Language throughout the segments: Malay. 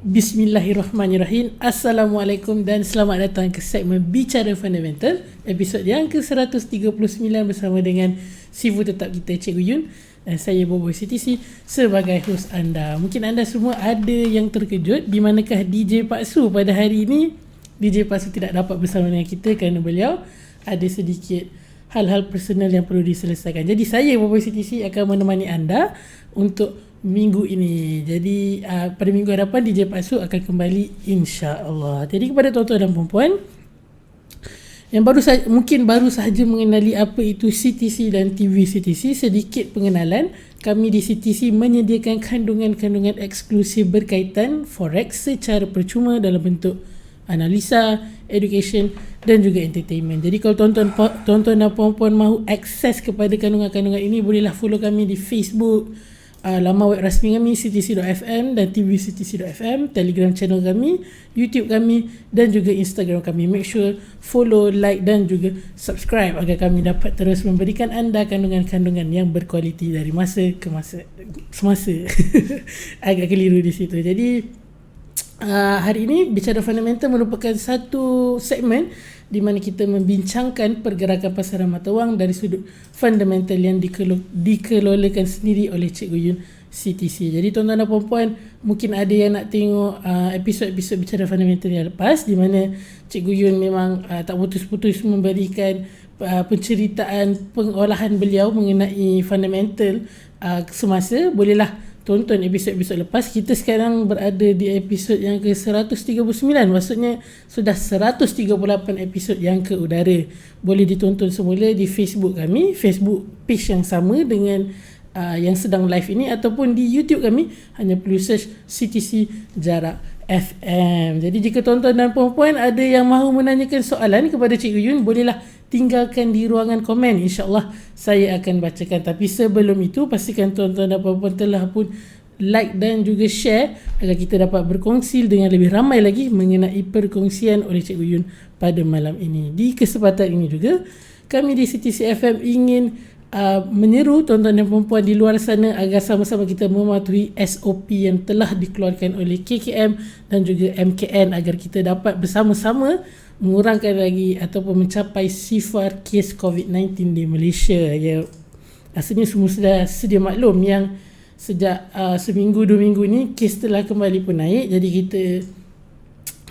Bismillahirrahmanirrahim. Assalamualaikum dan selamat datang ke segmen Bicara Fundamental, episod yang ke-139 bersama dengan Sifu tetap kita Cikgu Yun dan saya Bobo CTC sebagai host anda. Mungkin anda semua ada yang terkejut di manakah DJ Pak Su pada hari ini. DJ Pak Su tidak dapat bersama dengan kita kerana beliau ada sedikit hal-hal personal yang perlu diselesaikan. Jadi saya Bobo CTC akan menemani anda untuk minggu ini. Jadi pada minggu hadapan DJ Pak Su akan kembali insya-Allah. Jadi kepada tuan-tuan dan puan-puan yang mungkin baru sahaja mengenali apa itu CTC dan TV CTC, sedikit pengenalan. Kami di CTC menyediakan kandungan-kandungan eksklusif berkaitan forex secara percuma dalam bentuk analisa, education dan juga entertainment. Jadi kalau tuan-tuan dan puan-puan mahu akses kepada kandungan-kandungan ini, bolehlah follow kami di Facebook, laman web rasmi kami ctc.fm dan tvctc.fm, Telegram channel kami, YouTube kami dan juga Instagram kami. Make sure follow, like dan juga subscribe agar kami dapat terus memberikan anda kandungan-kandungan yang berkualiti dari masa ke semasa. Agak keliru di situ. Jadi hari ini Bicara Fundamental merupakan satu segmen di mana kita membincangkan pergerakan pasaran mata wang dari sudut fundamental yang dikelolakan sendiri oleh Cikgu Yun CTC. Jadi tuan-tuan dan puan-puan, mungkin ada yang nak tengok episod-episod Bicara Fundamental yang lepas di mana Cikgu Yun memang tak putus-putus memberikan penceritaan pengolahan beliau mengenai fundamental semasa. Bolehlah tonton episod-episod lepas. Kita sekarang berada di episod yang ke-139. Maksudnya sudah 138 episod yang ke udara. Boleh ditonton semula di Facebook kami, Facebook page yang sama dengan yang sedang live ini, ataupun di YouTube kami. Hanya perlu search CTC Jarak FM. Jadi jika tuan-tuan dan puan-puan ada yang mahu menanyakan soalan kepada Cikgu Yun, bolehlah tinggalkan di ruangan komen. InsyaAllah saya akan bacakan. Tapi sebelum itu, pastikan tuan-tuan dan puan-puan telah pun like dan juga share agar kita dapat berkongsi dengan lebih ramai lagi mengenai perkongsian oleh Cikgu Yun pada malam ini. Di kesempatan ini juga, kami di CTC FM ingin menyeru tuan-tuan dan puan-puan di luar sana agar sama-sama kita mematuhi SOP yang telah dikeluarkan oleh KKM dan juga MKN agar kita dapat bersama-sama mengurangkan lagi ataupun mencapai sifar kes COVID-19 di Malaysia. Ya, rasanya semua sudah sedia maklum yang sejak seminggu 2 minggu ni kes telah kembali pun naik. Jadi kita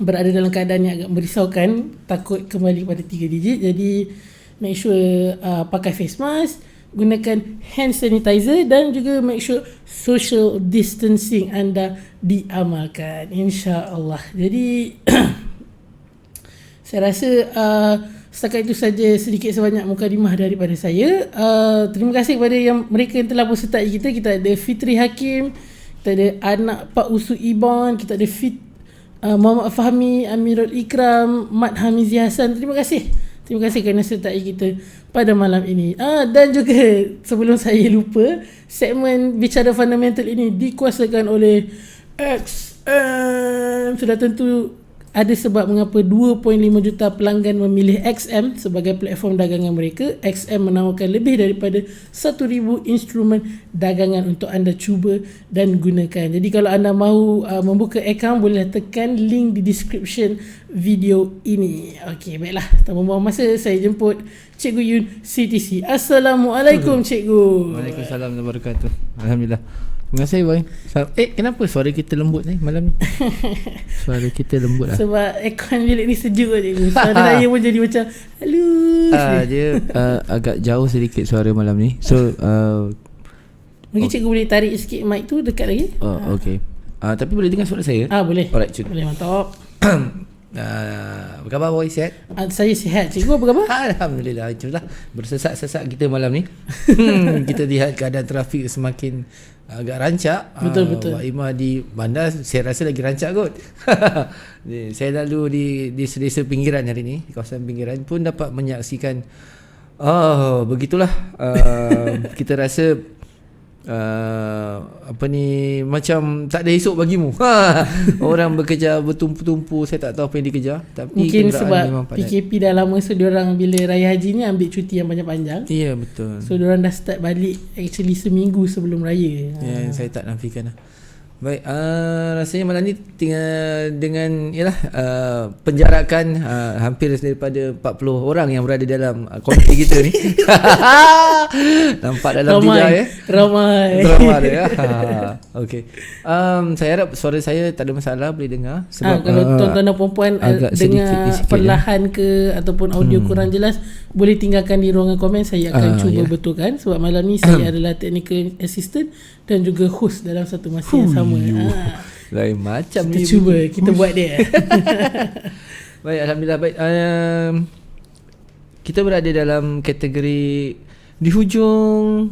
berada dalam keadaan yang agak merisaukan, takut kembali pada 3 digit. Jadi make sure pakai face mask, gunakan hand sanitizer dan juga make sure social distancing anda diamalkan, insya-Allah. Jadi saya rasa setakat itu saja sedikit sebanyak mukadimah daripada saya. Terima kasih kepada mereka yang telah bersertai kita. Kita ada Fitri Hakim, kita ada anak Pak Usu Iban, kita ada Muhammad Fahmi, Amirul Ikram, Mat Hamizi Hassan. Terima kasih kerana sertai kita pada malam ini. Dan juga sebelum saya lupa, segmen Bicara Fundamental ini dikuasakan oleh XM. Sudah tentu ada sebab mengapa 2.5 juta pelanggan memilih XM sebagai platform dagangan mereka. XM menawarkan lebih daripada 1,000 instrumen dagangan untuk anda cuba dan gunakan. Jadi kalau anda mahu membuka akaun, boleh tekan link di description video ini. Okey, baiklah, tanpa buang masa, saya jemput Cikgu Yun CTC. Assalamualaikum Cikgu. Waalaikumsalam warahmatullahi wabarakatuh. Alhamdulillah. Terima kasih bang. Kenapa suara kita lembut ni malam ni? Suara kita lembut lah. Sebab aircon bilik ni sejuk je. Suara saya pun jadi macam halus. Dia agak jauh sedikit suara malam ni. So mungkin cikgu boleh tarik sikit mic tu dekat lagi. Okay. Tapi boleh dengar suara saya? Boleh. Alright, cikgu. Boleh, mantap. Apa khabar boy, sihat? Saya sihat. Cikgu apa khabar? Alhamdulillah. Itulah bersesak-sesak kita malam ni. Kita lihat keadaan trafik semakin agak rancak. Betul. Wak Imah di bandar saya rasa lagi rancak kot. Saya lalu di desa pinggiran hari ni, di kawasan pinggiran pun dapat menyaksikan begitulah. Kita rasa macam tak ada esok bagimu. Orang bekerja bertumpu-tumpu, saya tak tahu apa yang dikejar. Tapi mungkin sebab PKP dah lama, so diorang bila raya haji ni ambil cuti yang panjang-panjang. Ya, betul. So diorang dah start balik actually seminggu sebelum raya. Ya, saya tak nafikan lah. Baik, rasanya malam ni tinggal dengan penjarakan hampir daripada 40 orang yang berada dalam komiti kita ni. Nampak dalam lidah ya. Ramai. Ya. Okey. Saya harap suara saya tak ada masalah, boleh dengar Sebab kalau tuan-tuan dan puan-puan dengar perlahan ke ataupun audio kurang jelas, boleh tinggalkan di ruangan komen. Saya akan cuba betulkan. Sebab malam ni saya adalah technical assistant dan juga host dalam satu masa yang sama. Lain macam kita ni. Cuba kita buat dia. Baik, alhamdulillah. Baik, kita berada dalam kategori di hujung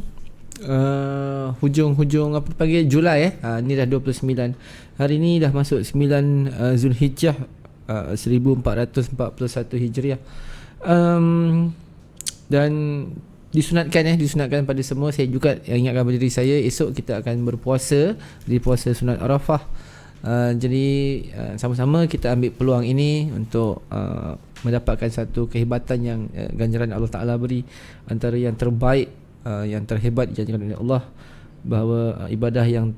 apa panggil Julai ni dah 29. Hari ni dah masuk 9 Zulhijjah 1441 Hijriah. Dan disunatkan pada semua. Saya juga ingatkan pada diri saya, esok kita akan berpuasa di puasa sunat Arafah. Jadi sama-sama kita ambil peluang ini untuk mendapatkan satu kehebatan yang ganjaran Allah Ta'ala beri, antara yang terbaik, yang terhebat dijanjikan oleh Allah, bahawa ibadah yang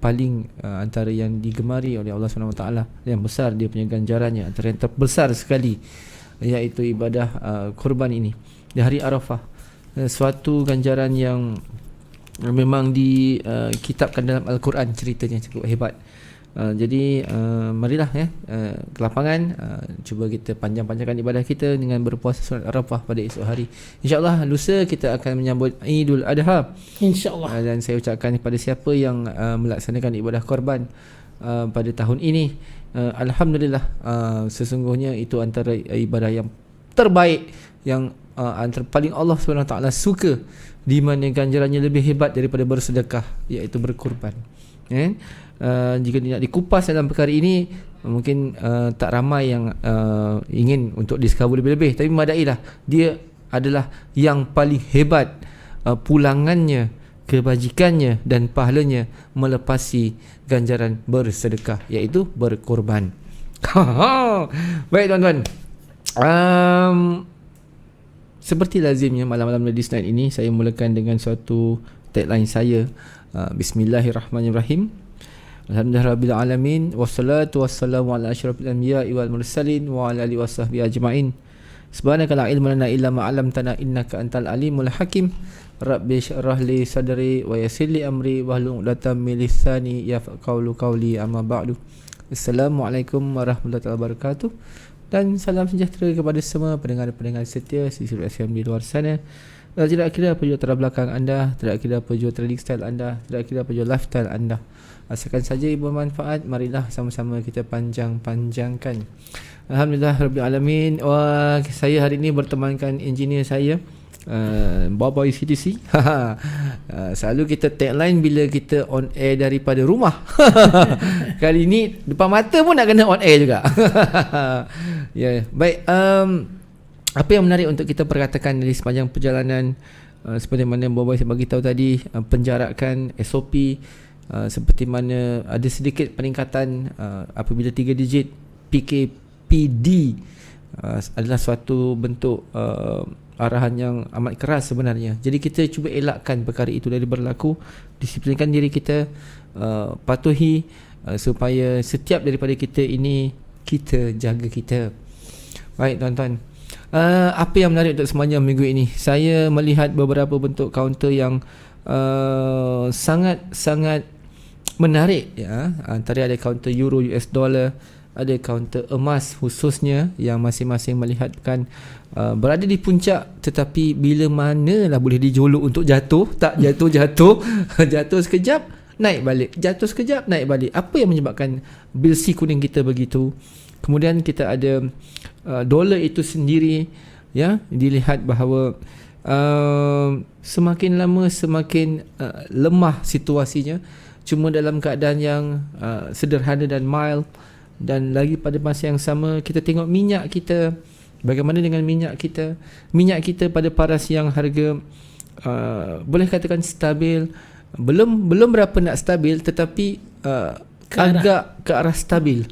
paling antara yang digemari oleh Allah SWT, yang besar dia punya ganjarannya, antara yang terbesar sekali, iaitu ibadah kurban ini di hari Arafah. Suatu ganjaran yang memang dikitabkan dalam Al-Quran, ceritanya cukup hebat. Jadi marilah ke lapangan, cuba kita panjang-panjangkan ibadah kita dengan berpuasa sunat Arafah pada esok hari. InsyaAllah lusa kita akan menyambut Idul Adha, InsyaAllah. Dan saya ucapkan kepada siapa yang melaksanakan ibadah korban pada tahun ini, alhamdulillah, sesungguhnya itu antara ibadah yang terbaik, yang antara paling Allah SWT suka, di mana ganjarannya lebih hebat daripada bersedekah, iaitu berkorban. Jika tidak dikupas dalam perkara ini, mungkin tak ramai yang ingin untuk discover lebih-lebih. Tapi madailah, dia adalah yang paling hebat pulangannya, kebajikannya dan pahalanya melepasi ganjaran bersedekah, iaitu berkorban. Baik tuan-tuan, seperti lazimnya malam-malam Ladies Night ini, saya mulakan dengan suatu tagline saya. Bismillahirrahmanirrahim. Alhamdulillahirabbil alamin, wassalatu wassalamu ala asyrafil anbiya'i wal mursalin wa ala alihi wasahbihi ajma'in. Subhanaka la ilma lana illa ma 'allamtana innaka antal alimul hakim. Rabbi shrah li sadri wa yassir li amri wahlul 'uqdatam min lisani yafqahu qawli, amma ba'du. Assalamualaikum warahmatullahi wabarakatuh. Dan salam sejahtera kepada semua pendengar-pendengar setia Sisi FM di luar sana. Tidak kira apa jua latar belakang anda, tidak kira apa jua trading style anda, tidak kira apa jua lifestyle anda, asalkan saja ibu manfaat, marilah sama-sama kita panjang-panjangkan. Alhamdulillah Rabbil Alamin. Saya hari ini bertemankan engineer saya, Boboy CTC. Selalu kita tagline bila kita on air daripada rumah. Kali ini depan mata pun nak kena on air juga. Baik, apa yang menarik untuk kita perkatakan dari sepanjang perjalanan, seperti mana Boboy saya bagi tahu tadi, penjarakan SOP, seperti mana ada sedikit peningkatan apabila 3 digit PKPD adalah suatu bentuk arahan yang amat keras sebenarnya. Jadi kita cuba elakkan perkara itu dari berlaku, disiplinkan diri kita, patuhi, supaya setiap daripada kita ini kita jaga kita. Baik tuan-tuan, apa yang menarik untuk sepanjang minggu ini, saya melihat beberapa bentuk kaunter yang sangat-sangat menarik ya. Antara ada kaunter euro US dollar, ada kaunter emas khususnya yang masing-masing melihatkan berada di puncak, tetapi bila manalah boleh dijolok untuk jatuh, tak jatuh-jatuh. Jatuh sekejap naik balik, jatuh sekejap naik balik. Apa yang menyebabkan bil C kuning kita begitu? Kemudian kita ada dolar itu sendiri ya, dilihat bahawa semakin lama semakin lemah situasinya, cuma dalam keadaan yang sederhana dan mild. Dan lagi pada masa yang sama kita tengok minyak kita, bagaimana dengan minyak kita? Minyak kita pada paras yang harga boleh katakan stabil, belum berapa nak stabil, tetapi agak ke arah stabil.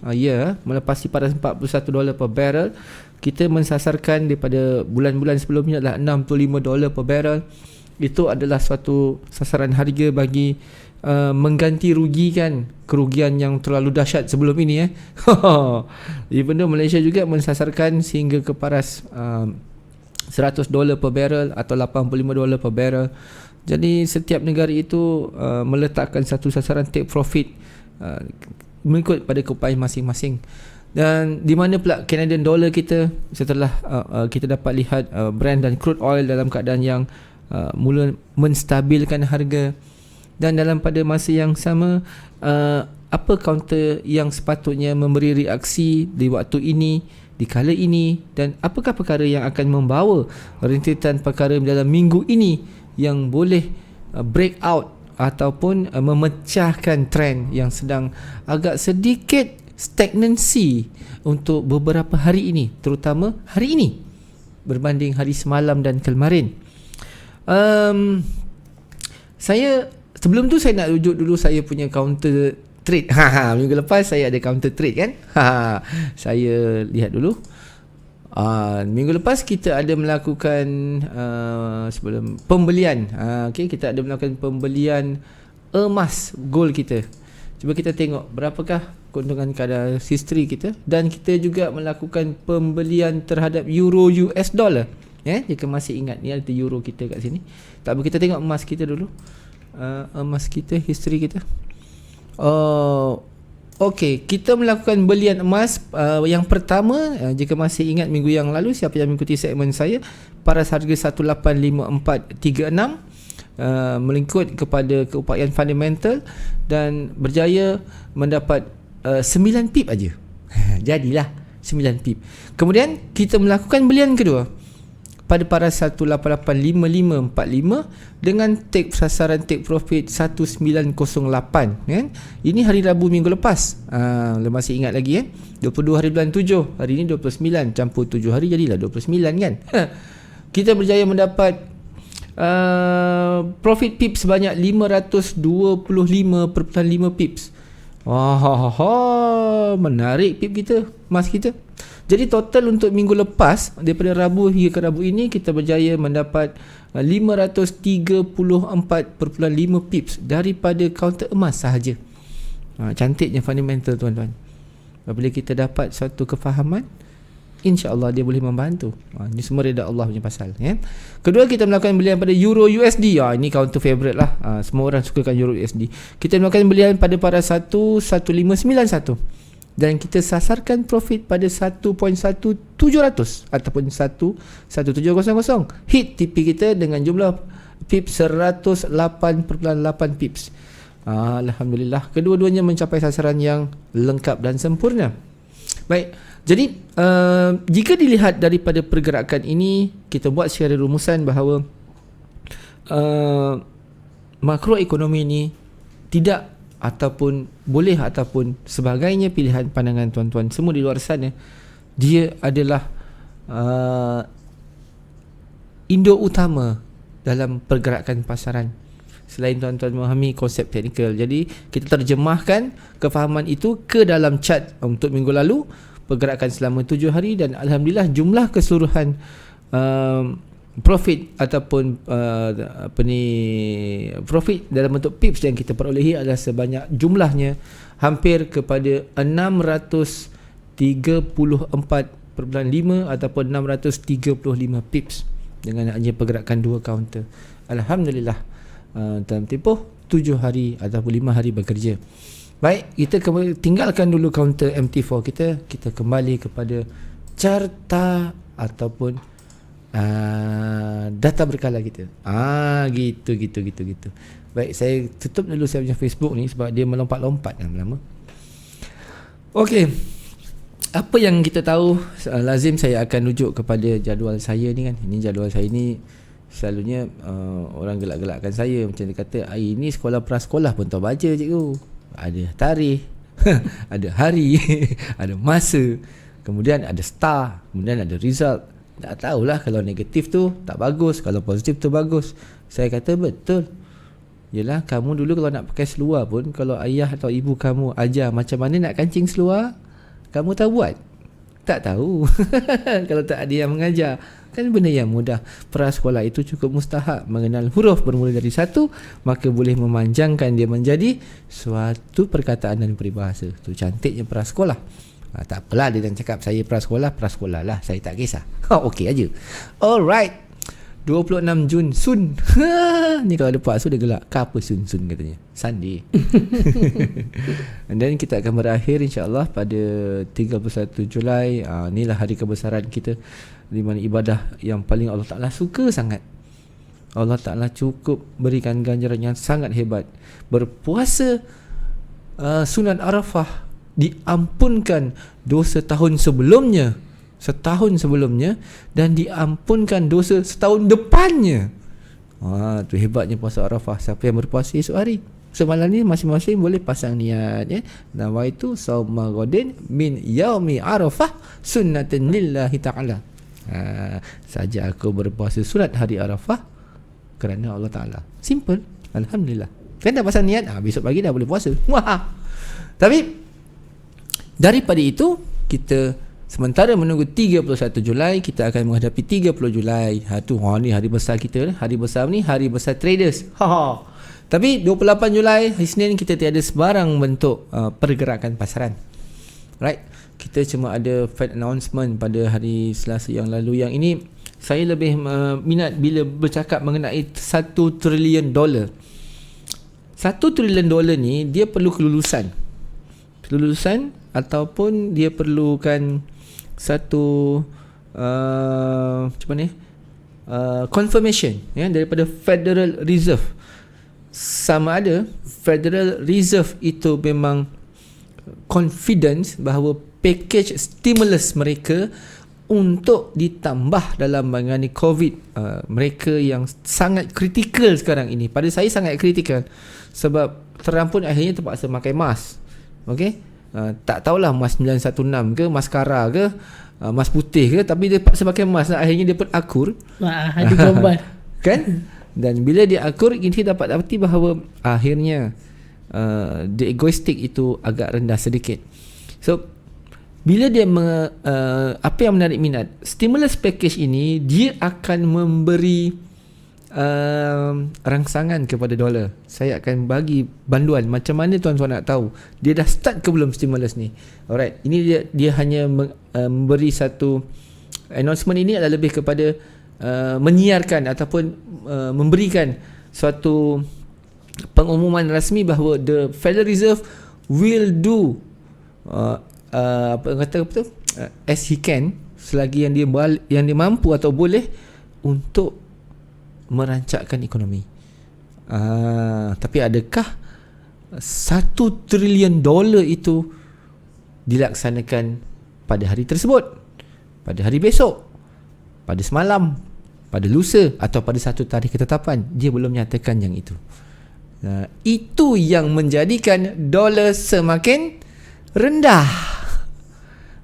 Melepasi paras $41 per barrel. Kita mensasarkan daripada bulan-bulan sebelumnya adalah $65 per barrel. Itu adalah suatu sasaran harga bagi mengganti rugikan kerugian yang terlalu dahsyat sebelum ini even though Malaysia juga mensasarkan sehingga ke paras $100 per barrel atau $85 per barrel. Jadi setiap negara itu meletakkan satu sasaran take profit mengikut pada keupayaan masing-masing. Dan di mana pula Canadian dollar kita setelah kita dapat lihat Brent dan crude oil dalam keadaan yang mula menstabilkan harga. Dan dalam pada masa yang sama, apa counter yang sepatutnya memberi reaksi di waktu ini, di kala ini, dan apakah perkara yang akan membawa rentetan perkara dalam minggu ini yang boleh break out ataupun memecahkan trend yang sedang agak sedikit stagnancy untuk beberapa hari ini, terutama hari ini berbanding hari semalam dan kemarin. Sebelum tu saya nak rujuk dulu saya punya counter trade. Minggu lepas saya ada counter trade kan. Saya lihat dulu. Minggu lepas kita ada melakukan sebelum pembelian. Okay, kita ada melakukan pembelian emas gold kita. Cuba kita tengok berapakah keuntungan kadar history kita, dan kita juga melakukan pembelian terhadap euro US dollar. Jika masih ingat, ni ada euro kita kat sini. Tak apa, kita tengok emas kita dulu. Emas kita, history kita. Okey, kita melakukan belian emas yang pertama, jika masih ingat minggu yang lalu, siapa yang mengikuti segmen saya, paras harga 185436 melingkut kepada keupayaan fundamental dan berjaya mendapat 9 pip aja. Jadilah 9 pip. Kemudian kita melakukan belian kedua pada paras 188545 dengan sasaran take profit 1908 kan. Ini hari Rabu minggu lepas. Masih ingat lagi 22 hari bulan 7. Hari ini 29 campur 7 hari jadilah 29 kan. Kita berjaya mendapat profit pips sebanyak 525.5 pips. Menarik pip kita, emas kita. Jadi total untuk minggu lepas, daripada Rabu hingga ke Rabu ini, kita berjaya mendapat 534.5 pips daripada kaunter emas sahaja. Cantiknya fundamental tuan-tuan. Apabila kita dapat satu kefahaman, insya-Allah dia boleh membantu. Ini semua redha Allah punya pasal. Kedua, kita melakukan belian pada Euro USD. Ini counter favorite lah. Semua orang sukakan Euro USD. Kita melakukan belian pada paras 1.1591. Dan kita sasarkan profit pada 1.1700 ataupun 1.1700. Hit TP kita dengan jumlah pips 108.8 pips. Alhamdulillah, kedua-duanya mencapai sasaran yang lengkap dan sempurna. Baik, jadi jika dilihat daripada pergerakan ini, kita buat secara rumusan bahawa makroekonomi ini tidak ataupun boleh ataupun sebagainya pilihan pandangan tuan-tuan semua di luar sana, dia adalah induk utama dalam pergerakan pasaran. Selain tuan-tuan memahami konsep teknikal, jadi kita terjemahkan kefahaman itu ke dalam chart untuk minggu lalu, pergerakan selama 7 hari, dan alhamdulillah jumlah keseluruhan profit ataupun profit dalam bentuk pips yang kita perolehi adalah sebanyak jumlahnya hampir kepada 634.5 ataupun 635 pips dengan hanya pergerakan dua kaunter. Alhamdulillah, dalam tempoh 7 hari ataupun 5 hari bekerja. Baik, kita tinggalkan dulu kaunter MT4 kita kembali kepada carta ataupun data berkala kita. Gitu. Baik, saya tutup dulu saya punya Facebook ni sebab dia melompat-lompat lama-lama. Okey. Apa yang kita tahu, lazim saya akan rujuk kepada jadual saya ni kan. Ini jadual saya ni selalunya orang gelak-gelakkan saya, macam dia kata, hari ni sekolah prasekolah pun tahu baca cikgu. Ada tarikh, ada hari, ada masa, kemudian ada star, kemudian ada result. Tak tahulah, kalau negatif tu tak bagus, kalau positif tu bagus. Saya kata betul. Yelah, kamu dulu kalau nak pakai seluar pun, kalau ayah atau ibu kamu ajar macam mana nak kancing seluar, kamu tahu buat. Tak tahu. Kalau tak ada yang mengajar, kan benda yang mudah. Prasekolah itu cukup mustahak. Mengenal huruf bermula dari 1, maka boleh memanjangkan dia menjadi suatu perkataan dan peribahasa. Tu cantiknya prasekolah. Tak apalah dia dan cakap saya prasekolah lah, saya tak kisah. Okey aja. Alright. 26 Jun Sun. Ni kalau ada Pak Su dia gelak. Apa Sun katanya? Sunday. And then kita akan berakhir insya-Allah pada 31 Julai. Inilah hari kebesaran kita, di mana ibadah yang paling Allah Ta'ala suka sangat. Allah Ta'ala cukup berikan ganjaran yang sangat hebat. Berpuasa sunat Arafah, diampunkan dosa setahun sebelumnya dan diampunkan dosa setahun depannya. Tu hebatnya puasa Arafah. Siapa yang berpuasa esok hari, semalam ni masing-masing boleh pasang niat ya. Nawaitu sauma ghadin min yaumi Arafah sunnatan lillahi ta'ala. Saja aku berpuasa sunat hari Arafah kerana Allah Ta'ala. Simple. Alhamdulillah. Kan dah pasang niat, besok pagi dah boleh puasa. Tapi daripada itu, kita sementara menunggu 31 Julai, kita akan menghadapi 30 Julai. Ni hari besar kita. Hari besar ni hari besar traders. Tapi 28 Julai, hari Senin, kita tiada sebarang bentuk pergerakan pasaran. Right? Kita cuma ada Fed announcement pada hari Selasa yang lalu. Yang ini saya lebih minat bila bercakap mengenai $1 trilion. $1 trilion ni dia perlu kelulusan ataupun dia perlukan satu confirmation ya, daripada Federal Reserve. Sama ada Federal Reserve itu memang confidence bahawa package stimulus mereka untuk ditambah dalam menangani COVID, mereka yang sangat kritikal sekarang ini. Pada saya sangat kritikal sebab Trump pun akhirnya terpaksa pakai mask. Okey, tak tahulah mask 916 ke, maskara ke, mask putih ke, tapi dia paksa pakai mask. Akhirnya dia pun akur. Ada gambar. Kan? Dan bila dia akur, kita dapat dapati bahawa akhirnya the egoistic itu agak rendah sedikit. So bila dia apa yang menarik minat, stimulus package ini dia akan memberi rangsangan kepada dolar. Saya akan bagi banduan macam mana tuan-tuan nak tahu dia dah start ke belum stimulus ni. Alright, ini dia hanya memberi satu announcement. Ini adalah lebih kepada menyiarkan ataupun memberikan suatu pengumuman rasmi bahawa the Federal Reserve will do as he can, selagi yang dia mampu atau boleh untuk merancakkan ekonomi. Tapi adakah $1 trilion itu dilaksanakan pada hari tersebut, pada hari besok, pada semalam, pada lusa atau pada satu tarikh ketetapan? Dia belum nyatakan yang itu. Itu yang menjadikan dolar semakin rendah.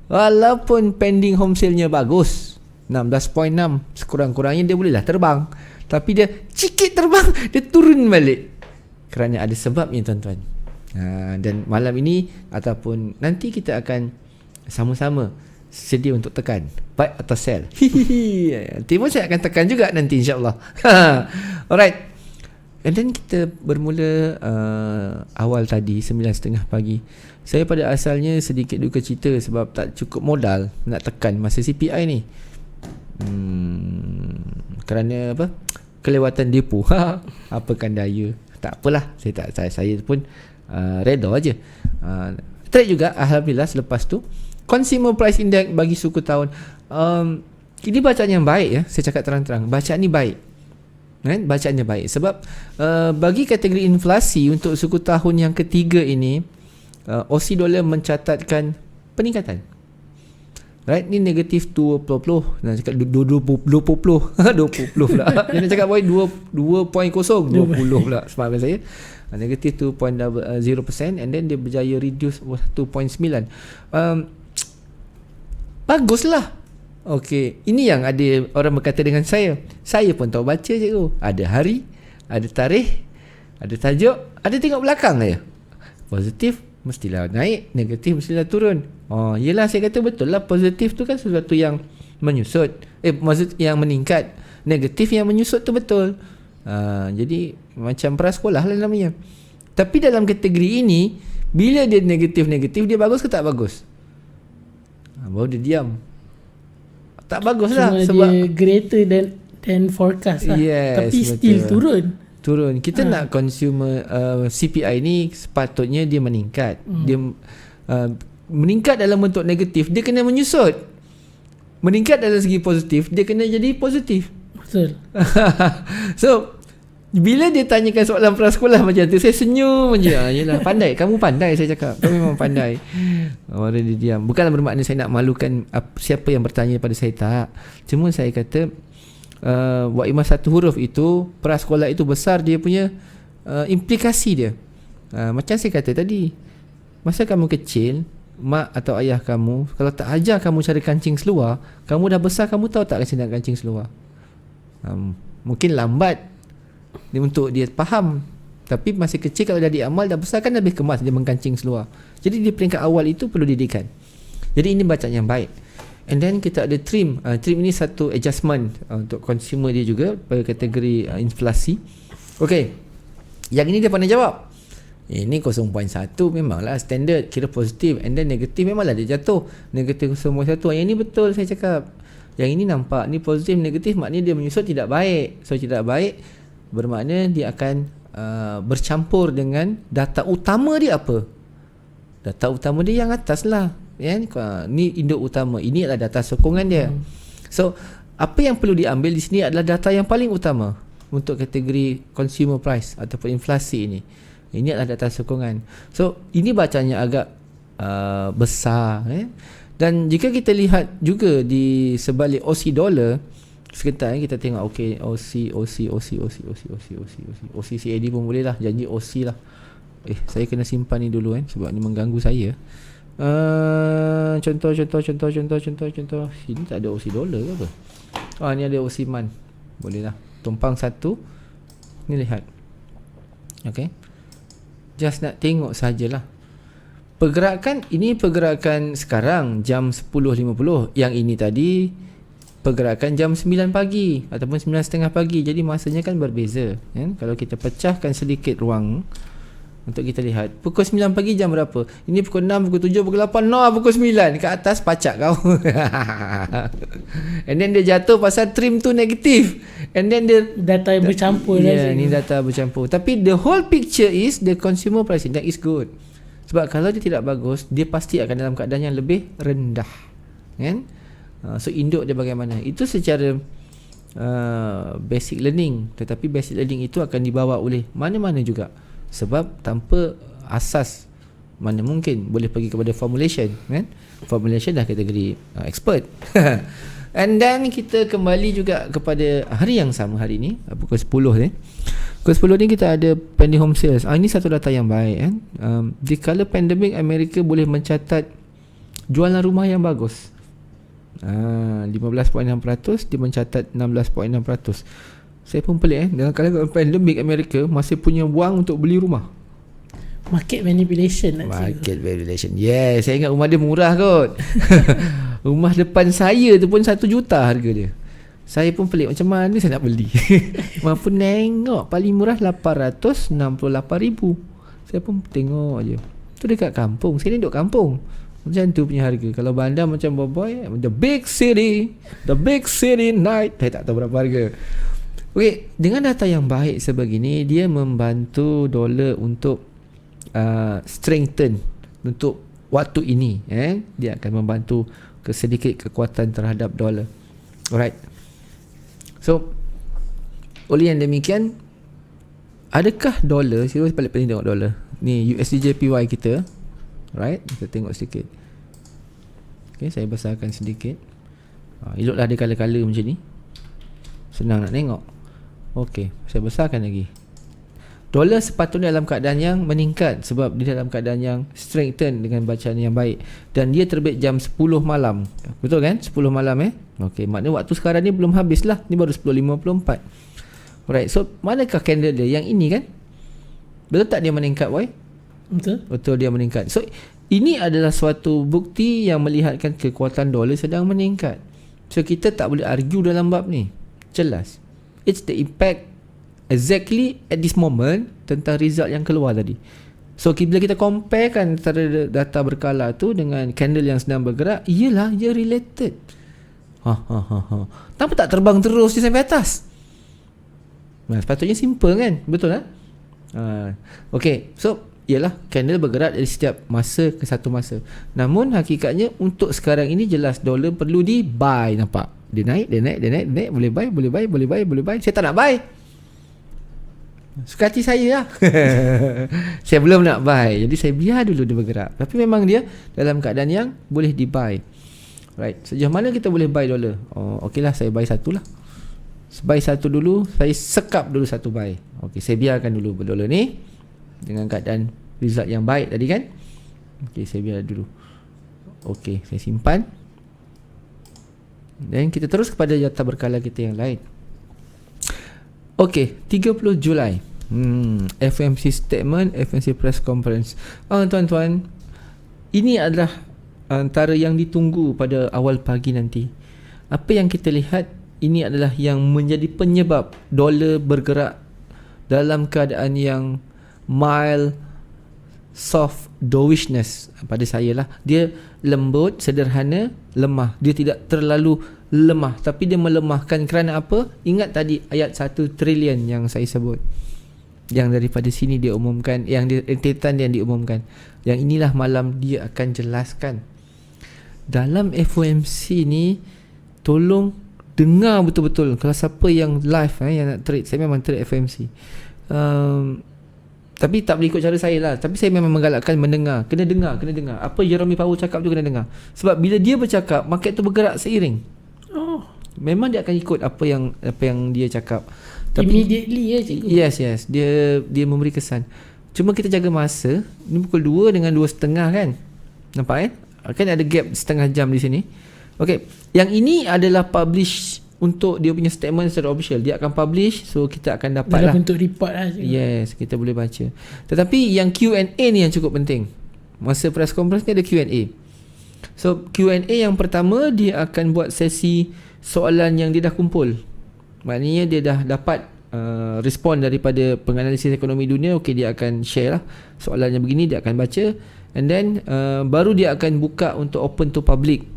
Walaupun pending home sale-nya bagus, 16.6, sekurang-kurangnya dia bolehlah terbang. Tapi dia cikit terbang, dia turun balik kerana ada sebabnya tuan-tuan. Dan malam ini ataupun nanti kita akan sama-sama sedia untuk tekan buy atau sell. Nanti pun saya akan tekan juga nanti, insyaAllah. Alright. And then kita bermula awal tadi 9.30 pagi. Saya pada asalnya sedikit duka cita sebab tak cukup modal nak tekan masa CPI ni. Kerana apa? Kelewatan depo. Apakan daya. Tak apalah. Saya pun reda aja. Trade juga alhamdulillah selepas tu. Consumer Price Index bagi suku tahun. Ini bacaan yang baik ya. Saya cakap terang-terang. Bacaan ni baik. Kan? Bacaannya baik. Sebab bagi kategori inflasi untuk suku tahun yang ketiga ini, Aussie dollar mencatatkan peningkatan. Right, ni negatif 20 nak cakap 20 pula. Dia nak cakap boy 2.0 20 pula smart saya. Negatif 2.0% and then dia berjaya reduce 1.9. Baguslah. Okey, ini yang ada orang berkata dengan saya. Saya pun tahu baca cikgu. Ada hari, ada tarikh, ada tajuk, ada tengok belakang saja. Positif, mestilah naik, negatif mestilah turun. Yelah, saya kata betul lah, positif tu kan sesuatu yang menyusut, maksud yang meningkat, negatif yang menyusut tu betul. Jadi macam prasekolah lah namanya. Tapi dalam kategori ini, bila dia negatif-negatif, dia bagus ke tak bagus? Baru dia diam. Tak bagus lah, sebab dia greater than forecast lah. Yes, tapi still betul. Turun. Kita nak consumer CPI ni sepatutnya dia meningkat. Dia meningkat dalam bentuk negatif, dia kena menyusut. Meningkat dalam segi positif, dia kena jadi positif. Betul. So bila dia tanyakan soalan prasekolah macam tu, saya senyum je. Yelah, pandai. Kamu pandai, saya cakap. Kamu memang pandai. Orang dia diam. Bukanlah bermakna saya nak malukan siapa yang bertanya pada saya, tak. Cuma saya kata Waimah satu huruf itu, prasekolah itu besar dia punya implikasi dia. Macam saya kata tadi, masa kamu kecil, mak atau ayah kamu kalau tak ajar kamu cara kancing seluar, kamu dah besar kamu tahu tak macam nak kancing seluar. Mungkin lambat dia untuk dia faham, tapi masih kecil kalau dah diamal, dah besar kan lebih kemas dia mengkancing seluar. Jadi di peringkat awal itu perlu didikan. Jadi ini bacaan yang baik. And then kita ada trim. Trim ini satu adjustment untuk consumer dia juga pada kategori inflasi. Okey, yang ini dia pandai jawab. Ini 0.1 memanglah standard, kira positif. And then negatif memanglah dia jatuh, negatif 0.1. Yang ini betul saya cakap. Yang ini nampak ni positif, negatif, maknanya dia menyusut tidak baik. So tidak baik bermakna dia akan bercampur dengan data utama dia apa? Data utama dia yang atas lah. Ni induk utama, ini adalah data sokongan dia. So apa yang perlu diambil di sini adalah data yang paling utama untuk kategori consumer price ataupun inflasi ini. Ini adalah data sokongan. So ini bacanya agak besar. Dan jika kita lihat juga di sebalik Aussie dollar, sebentar kita tengok. okey, Aussie CAD pun boleh lah, janji Aussie lah. Saya kena simpan ni dulu sebab ni mengganggu saya. Contoh. Sini tak ada Aussie dollar ke apa? Ni ada Aussie man. Boleh lah. Tumpang satu. Ni lihat. Okay. Just nak tengok sajalah. Pergerakan ini pergerakan sekarang jam 10.50. Yang ini tadi pergerakan jam 9 pagi ataupun 9.30 pagi. Jadi masanya kan berbeza. Kalau kita pecahkan sedikit ruang untuk kita lihat, pukul 9 pagi jam berapa? Ini pukul 6, pukul 7, pukul 8, pukul 9. Kat atas pacak kau. And then dia jatuh pasal trim tu negatif. And then dia data yang bercampur. Ni data bercampur. Tapi the whole picture is the consumer price index is good. Sebab kalau dia tidak bagus, dia pasti akan dalam keadaan yang lebih rendah. Kan? So induk dia bagaimana? Itu secara basic learning. Tetapi basic learning itu akan dibawa oleh mana-mana juga. Sebab tanpa asas mana mungkin boleh pergi kepada formulation, kan? Formulation dah kategori expert. And then kita kembali juga kepada hari yang sama hari ni, pukul 10 ni. Pukul 10 ni kita ada pending home sales. Ini satu data yang baik, kan? Di kala pandemik, Amerika boleh mencatat jualan rumah yang bagus. 15.6%, dia mencatat 16.6%. Saya pun pelik dalam kala pandemik, Amerika masih punya wang untuk beli rumah. Market manipulation. Market manipulation. Yes, saya ingat rumah dia murah kot. Rumah depan saya tu pun 1 juta harga dia. Saya pun pelik, macam mana saya nak beli. Mampu nengok paling murah 868,000. Saya pun tengok je. Tu dekat kampung. Saya ni duduk kampung. Macam tu punya harga. Kalau bandar macam boy, the big city night, saya tak tahu berapa harga. Okey, dengan data yang baik sebegini, dia membantu dolar untuk strengthen untuk waktu ini. Dia akan membantu sedikit kekuatan terhadap dolar. Alright. So, oleh yang demikian, adakah dolar, saya paling penting tengok dolar. Ni USD/JPY kita. Right, kita tengok sedikit. Okay, saya besarkan sedikit. Eloklah ada kala-kala macam ni. Senang nak tengok. Okey, saya besarkan lagi. Dolar sepatutnya dalam keadaan yang meningkat sebab dia dalam keadaan yang strengthen dengan bacaan yang baik. Dan dia terbit jam 10 malam. Betul kan? 10 malam Okey, maknanya waktu sekarang ni belum habis lah. Ni baru 10.54. Alright, so manakah candle dia? Yang ini kan? Betul tak dia meningkat, boy? Betul. dia meningkat. So ini adalah suatu bukti yang melihatkan kekuatan dolar sedang meningkat. So kita tak boleh argue dalam bab ni. Jelas. It's the impact exactly at this moment tentang result yang keluar tadi. So bila kita comparekan antara data berkala tu dengan candle yang sedang bergerak, iyalah dia related. Kenapa tak terbang terus dia sampai atas? Sepatutnya simple kan? Betul kan? Okay, so ialah candle bergerak dari setiap masa ke satu masa. Namun hakikatnya untuk sekarang ini jelas dolar perlu di buy. Nampak? Dia naik. Boleh buy. Saya tak nak buy. Suka hati saya lah. Saya belum nak buy. Jadi saya biar dulu dia bergerak. Tapi memang dia dalam keadaan yang boleh di buy. Right. Sejauh mana kita boleh buy dolar? Okey lah, saya buy satu lah. Buy satu dulu. Saya sekap dulu satu buy. Okey, saya biarkan dulu dolar ni dengan keadaan result yang baik tadi kan. Okey, saya biar dulu. Okey, saya simpan. Dan kita terus kepada data berkala kita yang lain. Okey, 30 Julai. FMC statement, FMC press conference. Tuan-tuan, ini adalah antara yang ditunggu pada awal pagi nanti. Apa yang kita lihat, ini adalah yang menjadi penyebab dolar bergerak dalam keadaan yang mild soft dovishness. Pada saya lah, dia lembut, sederhana, lemah. Dia tidak terlalu lemah, tapi dia melemahkan kerana apa? Ingat tadi ayat 1 trilion yang saya sebut, yang daripada sini dia umumkan, yang rentetan yang diumumkan. Yang inilah malam dia akan jelaskan. Dalam FOMC ni, tolong dengar betul-betul. Kalau siapa yang live yang nak trade, saya memang trade FOMC, tapi tak boleh ikut cara saya lah. Tapi saya memang menggalakkan mendengar. Kena dengar. Apa Jeremy Powell cakap tu kena dengar. Sebab bila dia bercakap, market tu bergerak seiring. Memang dia akan ikut apa yang dia cakap. Tapi immediately ya cikgu. Yes. Dia memberi kesan. Cuma kita jaga masa. Ni pukul 2 dengan 2.30 kan. Nampak kan ada gap setengah jam di sini. Okay, yang ini adalah publish untuk dia punya statement secara official. Dia akan publish, so kita akan dapat dalam lah bentuk report lah cikgu. Yes, kita boleh baca. Tetapi yang Q&A ni yang cukup penting. Masa press conference ni ada Q&A. So Q&A yang pertama, dia akan buat sesi soalan yang dia dah kumpul. Maknanya dia dah dapat respon daripada penganalisis ekonomi dunia. Okay, dia akan share lah soalannya begini, dia akan baca. And then baru dia akan buka untuk open to public.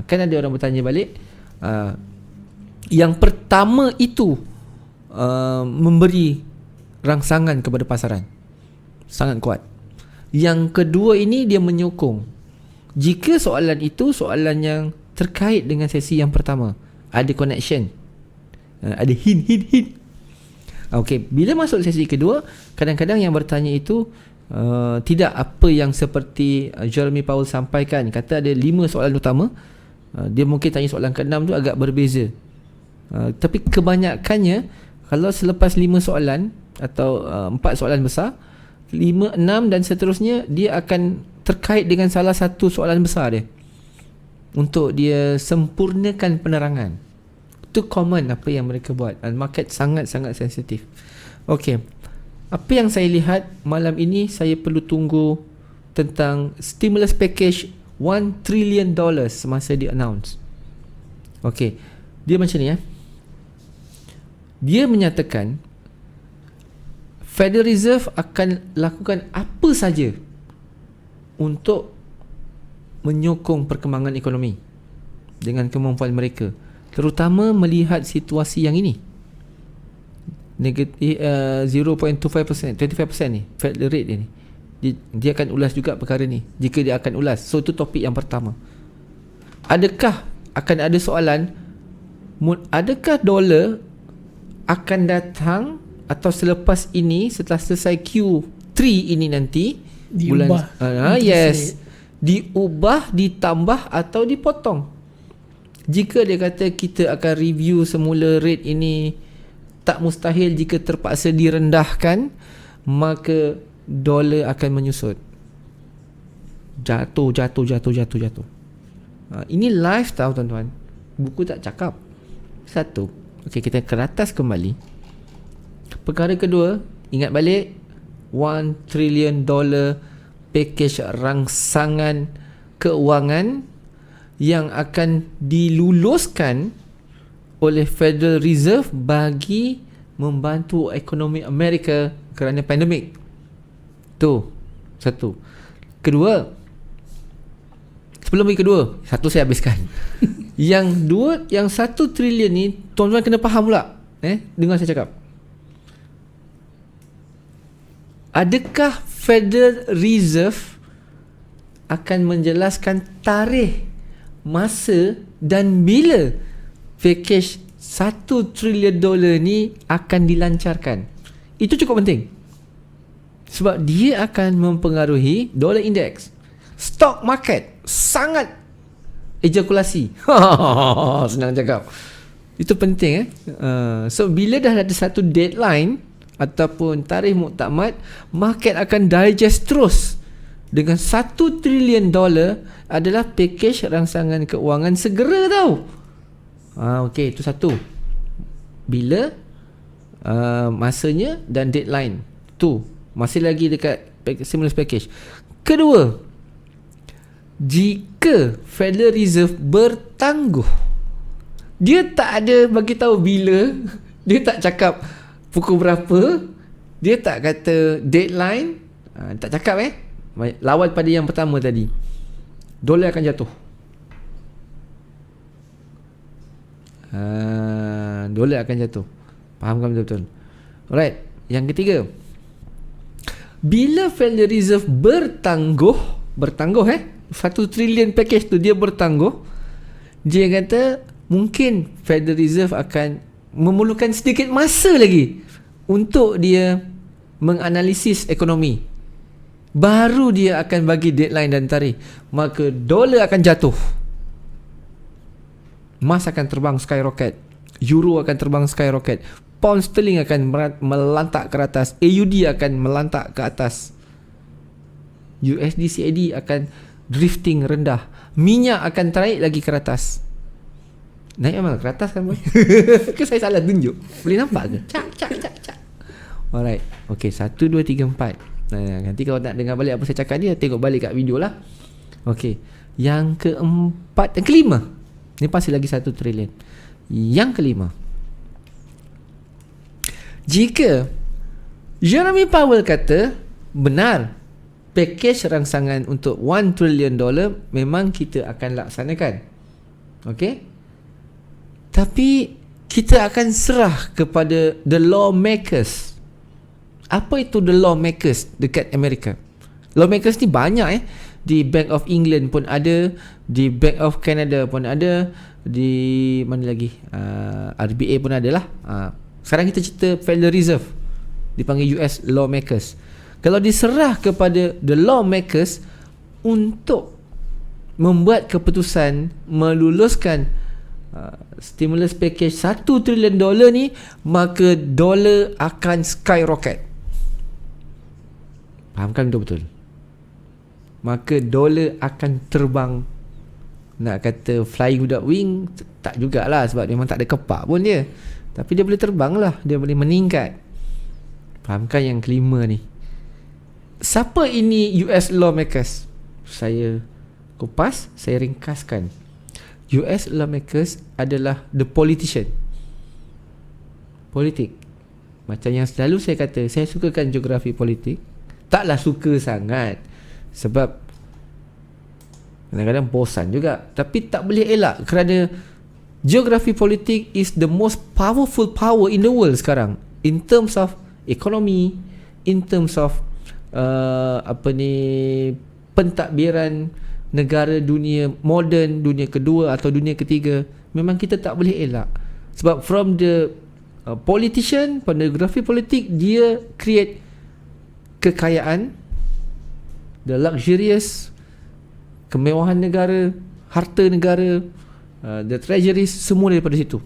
Kan ada orang bertanya balik. Yang pertama itu memberi rangsangan kepada pasaran, sangat kuat. Yang kedua ini dia menyokong. Jika soalan itu soalan yang terkait dengan sesi yang pertama, ada connection, ada hint. Okey, bila masuk sesi kedua, kadang-kadang yang bertanya itu tidak apa yang seperti Jeremy Powell sampaikan. Kata ada 5 soalan utama, dia mungkin tanya soalan ke-6 tu agak berbeza. Tapi kebanyakannya, kalau selepas 5 soalan atau 4 soalan besar, 5, 6 dan seterusnya, dia akan terkait dengan salah satu soalan besar dia, untuk dia sempurnakan penerangan. Itu common apa yang mereka buat. Market sangat-sangat sensitif. Okey, apa yang saya lihat malam ini, saya perlu tunggu tentang stimulus package $1 trillion semasa dia announce. Okey, dia macam ni dia menyatakan Federal Reserve akan lakukan apa saja untuk menyokong perkembangan ekonomi dengan kemampuan mereka, terutama melihat situasi yang ini. Negatif 0.25%, 25% ni Fed rate ni. Dia akan ulas juga perkara ni jika dia akan ulas. So itu topik yang pertama. Adakah akan ada soalan, adakah dolar akan datang atau selepas ini, setelah selesai Q3 ini nanti diubah, yes, diubah, ditambah atau dipotong? Jika dia kata kita akan review semula rate ini, tak mustahil jika terpaksa direndahkan, maka dolar akan menyusut, jatuh. Ini live tau tuan-tuan, buku tak cakap. Satu. Okey, kita ke atas kembali. Perkara kedua, ingat balik $1 trillion package rangsangan keuangan yang akan diluluskan oleh Federal Reserve bagi membantu ekonomi Amerika kerana pandemik. Tu satu. Kedua, sebelum yang kedua, satu saya habiskan. Yang 1 trilion ni tuan-tuan kena faham pula. Dengar saya cakap. Adakah Federal Reserve akan menjelaskan tarikh, masa dan bila package $1 trilion ni akan dilancarkan? Itu cukup penting. Sebab dia akan mempengaruhi dollar index. Stock market sangat ejakulasi. Senang cakap. Itu penting. So bila dah ada satu deadline ataupun tarikh muktamad, market akan digest terus. Dengan $1 trilion adalah package rangsangan keuangan segera tau. Okey, itu satu. Bila masanya dan deadline. Tu masih lagi dekat stimulus package. Kedua, jika Federal Reserve bertangguh, dia tak ada bagi tahu bila, dia tak cakap pukul berapa, dia tak kata deadline, tak cakap lawan pada yang pertama tadi, dolar akan jatuh. Dolar akan jatuh. Fahamkan betul-betul. Alright, yang ketiga, bila Federal Reserve bertangguh, 1 trilion package tu dia bertangguh, dia kata mungkin Federal Reserve akan memerlukan sedikit masa lagi untuk dia menganalisis ekonomi. Baru dia akan bagi deadline dan tarikh. Maka dolar akan jatuh, emas akan terbang skyrocket, euro akan terbang skyrocket, pound sterling akan melantak ke atas, AUD akan melantak ke atas, USD CAD akan drifting rendah, minyak akan tarik lagi ke atas. Naik amal ke atas kan boy? Ke saya salah tunjuk? Boleh nampak ke? Cak. Alright. Okay, 1, 2, 3, 4. Nanti kalau nak dengar balik apa saya cakap dia, tengok balik kat video lah. Okay, yang kelima, ni pasti lagi 1 trilion. Yang kelima, jika Jeremy Powell kata benar package rangsangan untuk $1 trillion memang kita akan laksanakan, okay, tapi kita akan serah kepada the lawmakers. Apa itu the lawmakers dekat Amerika? Lawmakers ni banyak di Bank of England pun ada, di Bank of Canada pun ada, di mana lagi, RBA pun ada lah. Sekarang kita cerita Federal Reserve, dipanggil US lawmakers. Kalau diserah kepada the lawmakers untuk membuat keputusan meluluskan stimulus package $1 trilion ni, maka dolar akan skyrocket. Fahamkan betul-betul? Maka dolar akan terbang. Nak kata flying without wing, tak jugalah, sebab memang tak ada kepak pun dia. Tapi dia boleh terbang lah, dia boleh meningkat. Fahamkan yang kelima ni. Siapa ini US lawmakers? Saya kupas, saya ringkaskan. US lawmakers adalah the politician. Politik. Macam yang selalu saya kata, saya sukakan geografi politik. Taklah suka sangat, sebab kadang-kadang bosan juga. Tapi tak boleh elak, kerana geografi politik is the most powerful power in the world sekarang, in terms of economy, in terms of pentadbiran negara dunia moden, dunia kedua atau dunia ketiga. Memang kita tak boleh elak, sebab from the politician, geografi politik, dia create kekayaan, the luxurious, kemewahan negara, harta negara, the treasuries, semua daripada situ.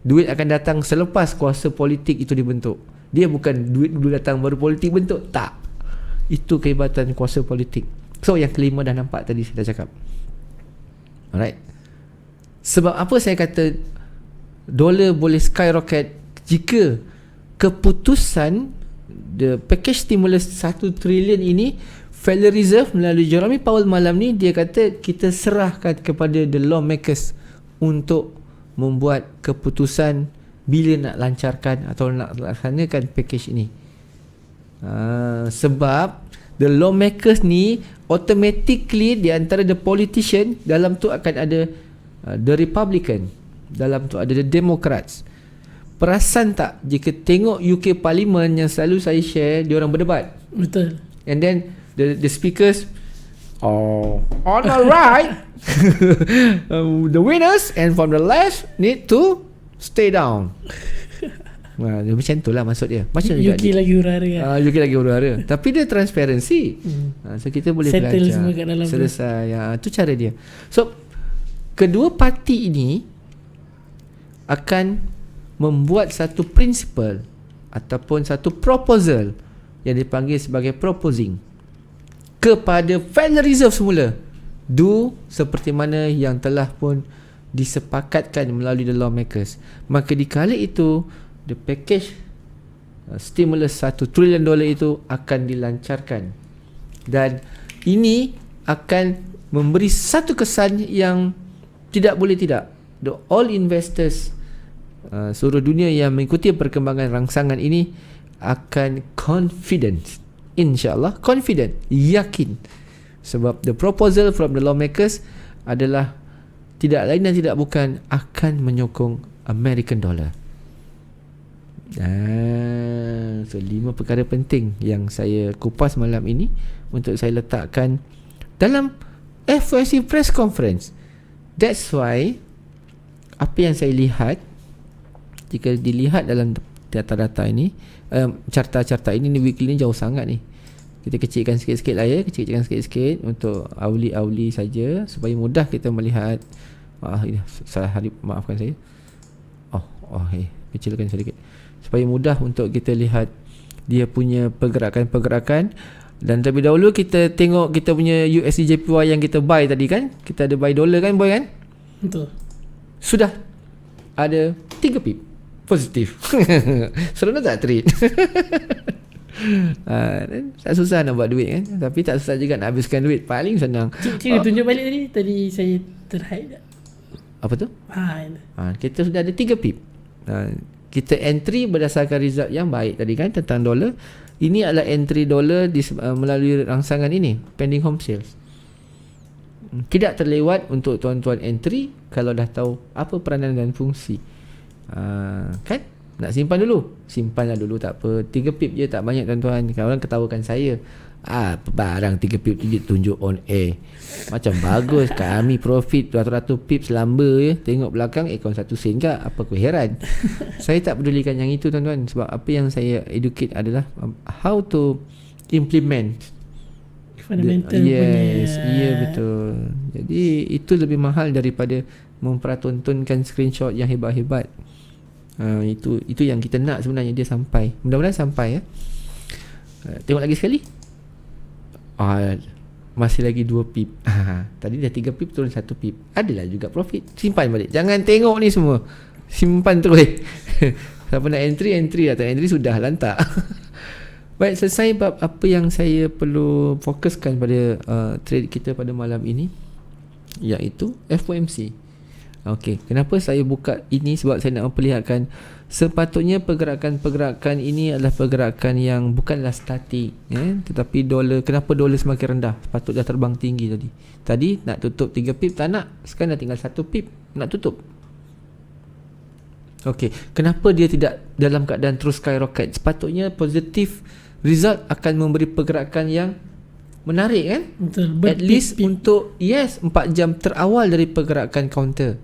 Duit akan datang selepas kuasa politik itu dibentuk. Dia bukan duit dulu datang baru politik bentuk, tak. Itu kehebatan kuasa politik. So yang kelima dah nampak tadi saya dah cakap. Alright. Sebab apa saya kata dolar boleh skyrocket? Jika keputusan the package stimulus 1 trilion ini, Federal Reserve melalui Jerome Powell malam ni dia kata kita serahkan kepada the lawmakers untuk membuat keputusan bila nak lancarkan atau nak laksanakan package ini. Sebab the lawmakers ni automatically di antara the politician, dalam tu akan ada the Republican, dalam tu ada the Democrats. Perasan tak jika tengok UK Parliament yang selalu saya share, dia orang berdebat. Betul. And then the speakers, on the right, the winners, and from the left need to stay down. Macam tu lah maksud dia. Macam UK lagi huru-hara kan? UK lagi huru-hara. Tapi dia transparency. So kita boleh settle belajar semua kat dalam selesai. Itu cara dia. So kedua parti ini akan membuat satu principle ataupun satu proposal yang dipanggil sebagai proposing kepada Federal Reserve semula. Do seperti mana yang telah pun disepakatkan melalui the lawmakers. Maka dikala itu the package stimulus $1 trilion itu akan dilancarkan, dan ini akan memberi satu kesan yang tidak boleh tidak. The all investors seluruh dunia yang mengikuti perkembangan rangsangan ini akan confident, insyaAllah confident, yakin, sebab the proposal from the lawmakers adalah tidak lain dan tidak bukan akan menyokong American dollar. So 5 perkara penting yang saya kupas malam ini untuk saya letakkan dalam FOMC press conference. That's why apa yang saya lihat, jika dilihat dalam data-data ini, carta-carta ini, weekly ni jauh sangat ni. Kita kecilkan sikit-sikit lah ya, kecilkan sikit-sikit untuk awli-awli saja supaya mudah kita melihat. Ini salah hari, maafkan saya. Kecilkan sedikit supaya mudah untuk kita lihat dia punya pergerakan-pergerakan. Dan terlebih dahulu kita tengok kita punya USD JPY yang kita buy tadi kan. Kita ada buy dollar kan boy kan? Betul. Sudah ada 3 pip positif. Seronok tak trade? Tak susah nak buat duit kan, tapi tak susah juga nak habiskan duit. Paling senang. Cik tunjuk balik tadi saya terhide tak? Apa tu? Kita sudah ada 3 pip. Kita entry berdasarkan result yang baik tadi kan tentang dolar. Ini adalah entry dolar melalui rangsangan ini, pending home sales. Tidak terlewat untuk tuan-tuan entry kalau dah tahu apa peranan dan fungsi. Kan? Nak simpan dulu, simpanlah dulu, tak apa. 3 pip je, tak banyak tuan-tuan. Kalau orang ketawakan saya, barang 3 pip tu tunjuk on air. Macam bagus, kami profit ratus-ratus pip selamba je. Tengok belakang akaun 1 sen ke? Apa kau heran? Saya tak pedulikan yang itu tuan-tuan. Sebab apa yang saya educate adalah how to implement fundamental yes, punya. Ya betul. Jadi itu lebih mahal daripada mempertontonkan screenshot yang hebat-hebat. Itu yang kita nak sebenarnya dia sampai. Mudah-mudahan sampai ya. Tengok lagi sekali. Masih lagi 2 pip. Tadi dah 3 pip turun 1 pip. Adalah juga profit. Simpan balik. Jangan tengok ni semua. Simpan terus. Siapa nak entry atau entry sudah lantak. Baik, selesai bab apa yang saya perlu fokuskan pada trade kita pada malam ini, iaitu FOMC. Okey, kenapa saya buka ini? Sebab saya nak memperlihatkan sepatutnya pergerakan-pergerakan ini adalah pergerakan yang bukanlah statik tetapi dolar, kenapa dolar semakin rendah? Patut dah terbang tinggi tadi. Tadi nak tutup 3 pip tak nak, sekarang dah tinggal 1 pip nak tutup. Okey, kenapa dia tidak dalam keadaan terus skyrocket? Sepatutnya positif result akan memberi pergerakan yang menarik kan? Betul. At least untuk 4 jam terawal dari pergerakan counter.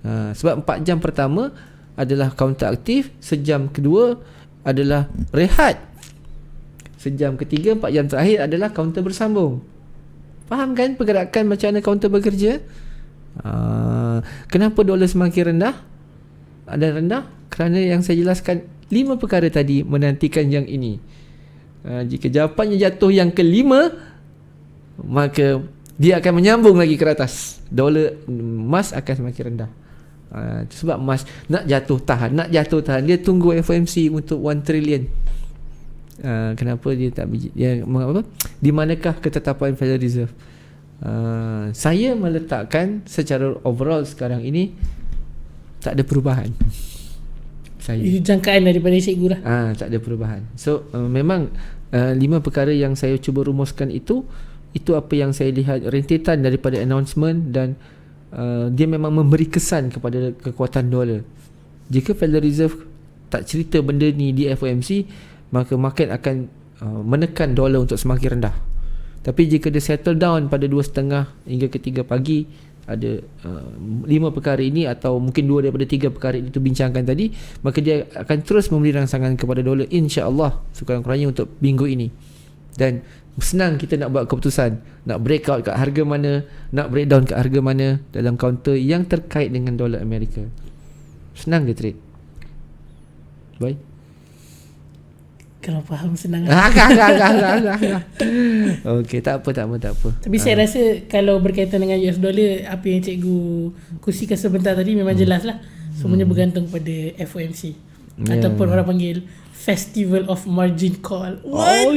Sebab 4 jam pertama adalah counter aktif, sejam kedua adalah rehat, sejam ketiga 4 jam terakhir adalah counter bersambung. Faham kan pergerakan macam mana counter bekerja? Kenapa dolar semakin rendah? Ada rendah kerana yang saya jelaskan 5 perkara tadi menantikan yang ini. Jika jawapannya jatuh yang kelima, maka dia akan menyambung lagi ke atas. Dolar emas akan semakin rendah. Sebab emas nak jatuh tahan. Dia tunggu FOMC untuk 1 trilion. Kenapa dia tak dia apa? Di manakah ketetapan Federal Reserve? Saya meletakkan secara overall sekarang ini tak ada perubahan. Itu jangkaan daripada cikgu lah. Tak ada perubahan. So memang 5 perkara yang saya cuba rumuskan itu apa yang saya lihat rentetan daripada announcement, dan dia memang memberi kesan kepada kekuatan dolar. Jika Federal Reserve tak cerita benda ni di FOMC, maka market akan menekan dolar untuk semakin rendah. Tapi jika dia settle down pada 2.30 hingga ke 3 pagi, ada 5 perkara ini atau mungkin 2 daripada 3 perkara itu bincangkan tadi, maka dia akan terus memberi rangsangan kepada dolar, insya-Allah sekurang-kurangnya untuk minggu ini. Dan senang kita nak buat keputusan, nak breakout kat harga mana, nak breakdown kat harga mana dalam counter yang terkait dengan dolar Amerika. Senang ke trade? Baik. Kalau faham senang. Okey, tak apa. Tapi saya rasa kalau berkaitan dengan US dollar, apa yang cikgu kongsikan sebentar tadi memang jelas lah. Semuanya bergantung pada FOMC ataupun orang panggil Festival of Margin Call. What?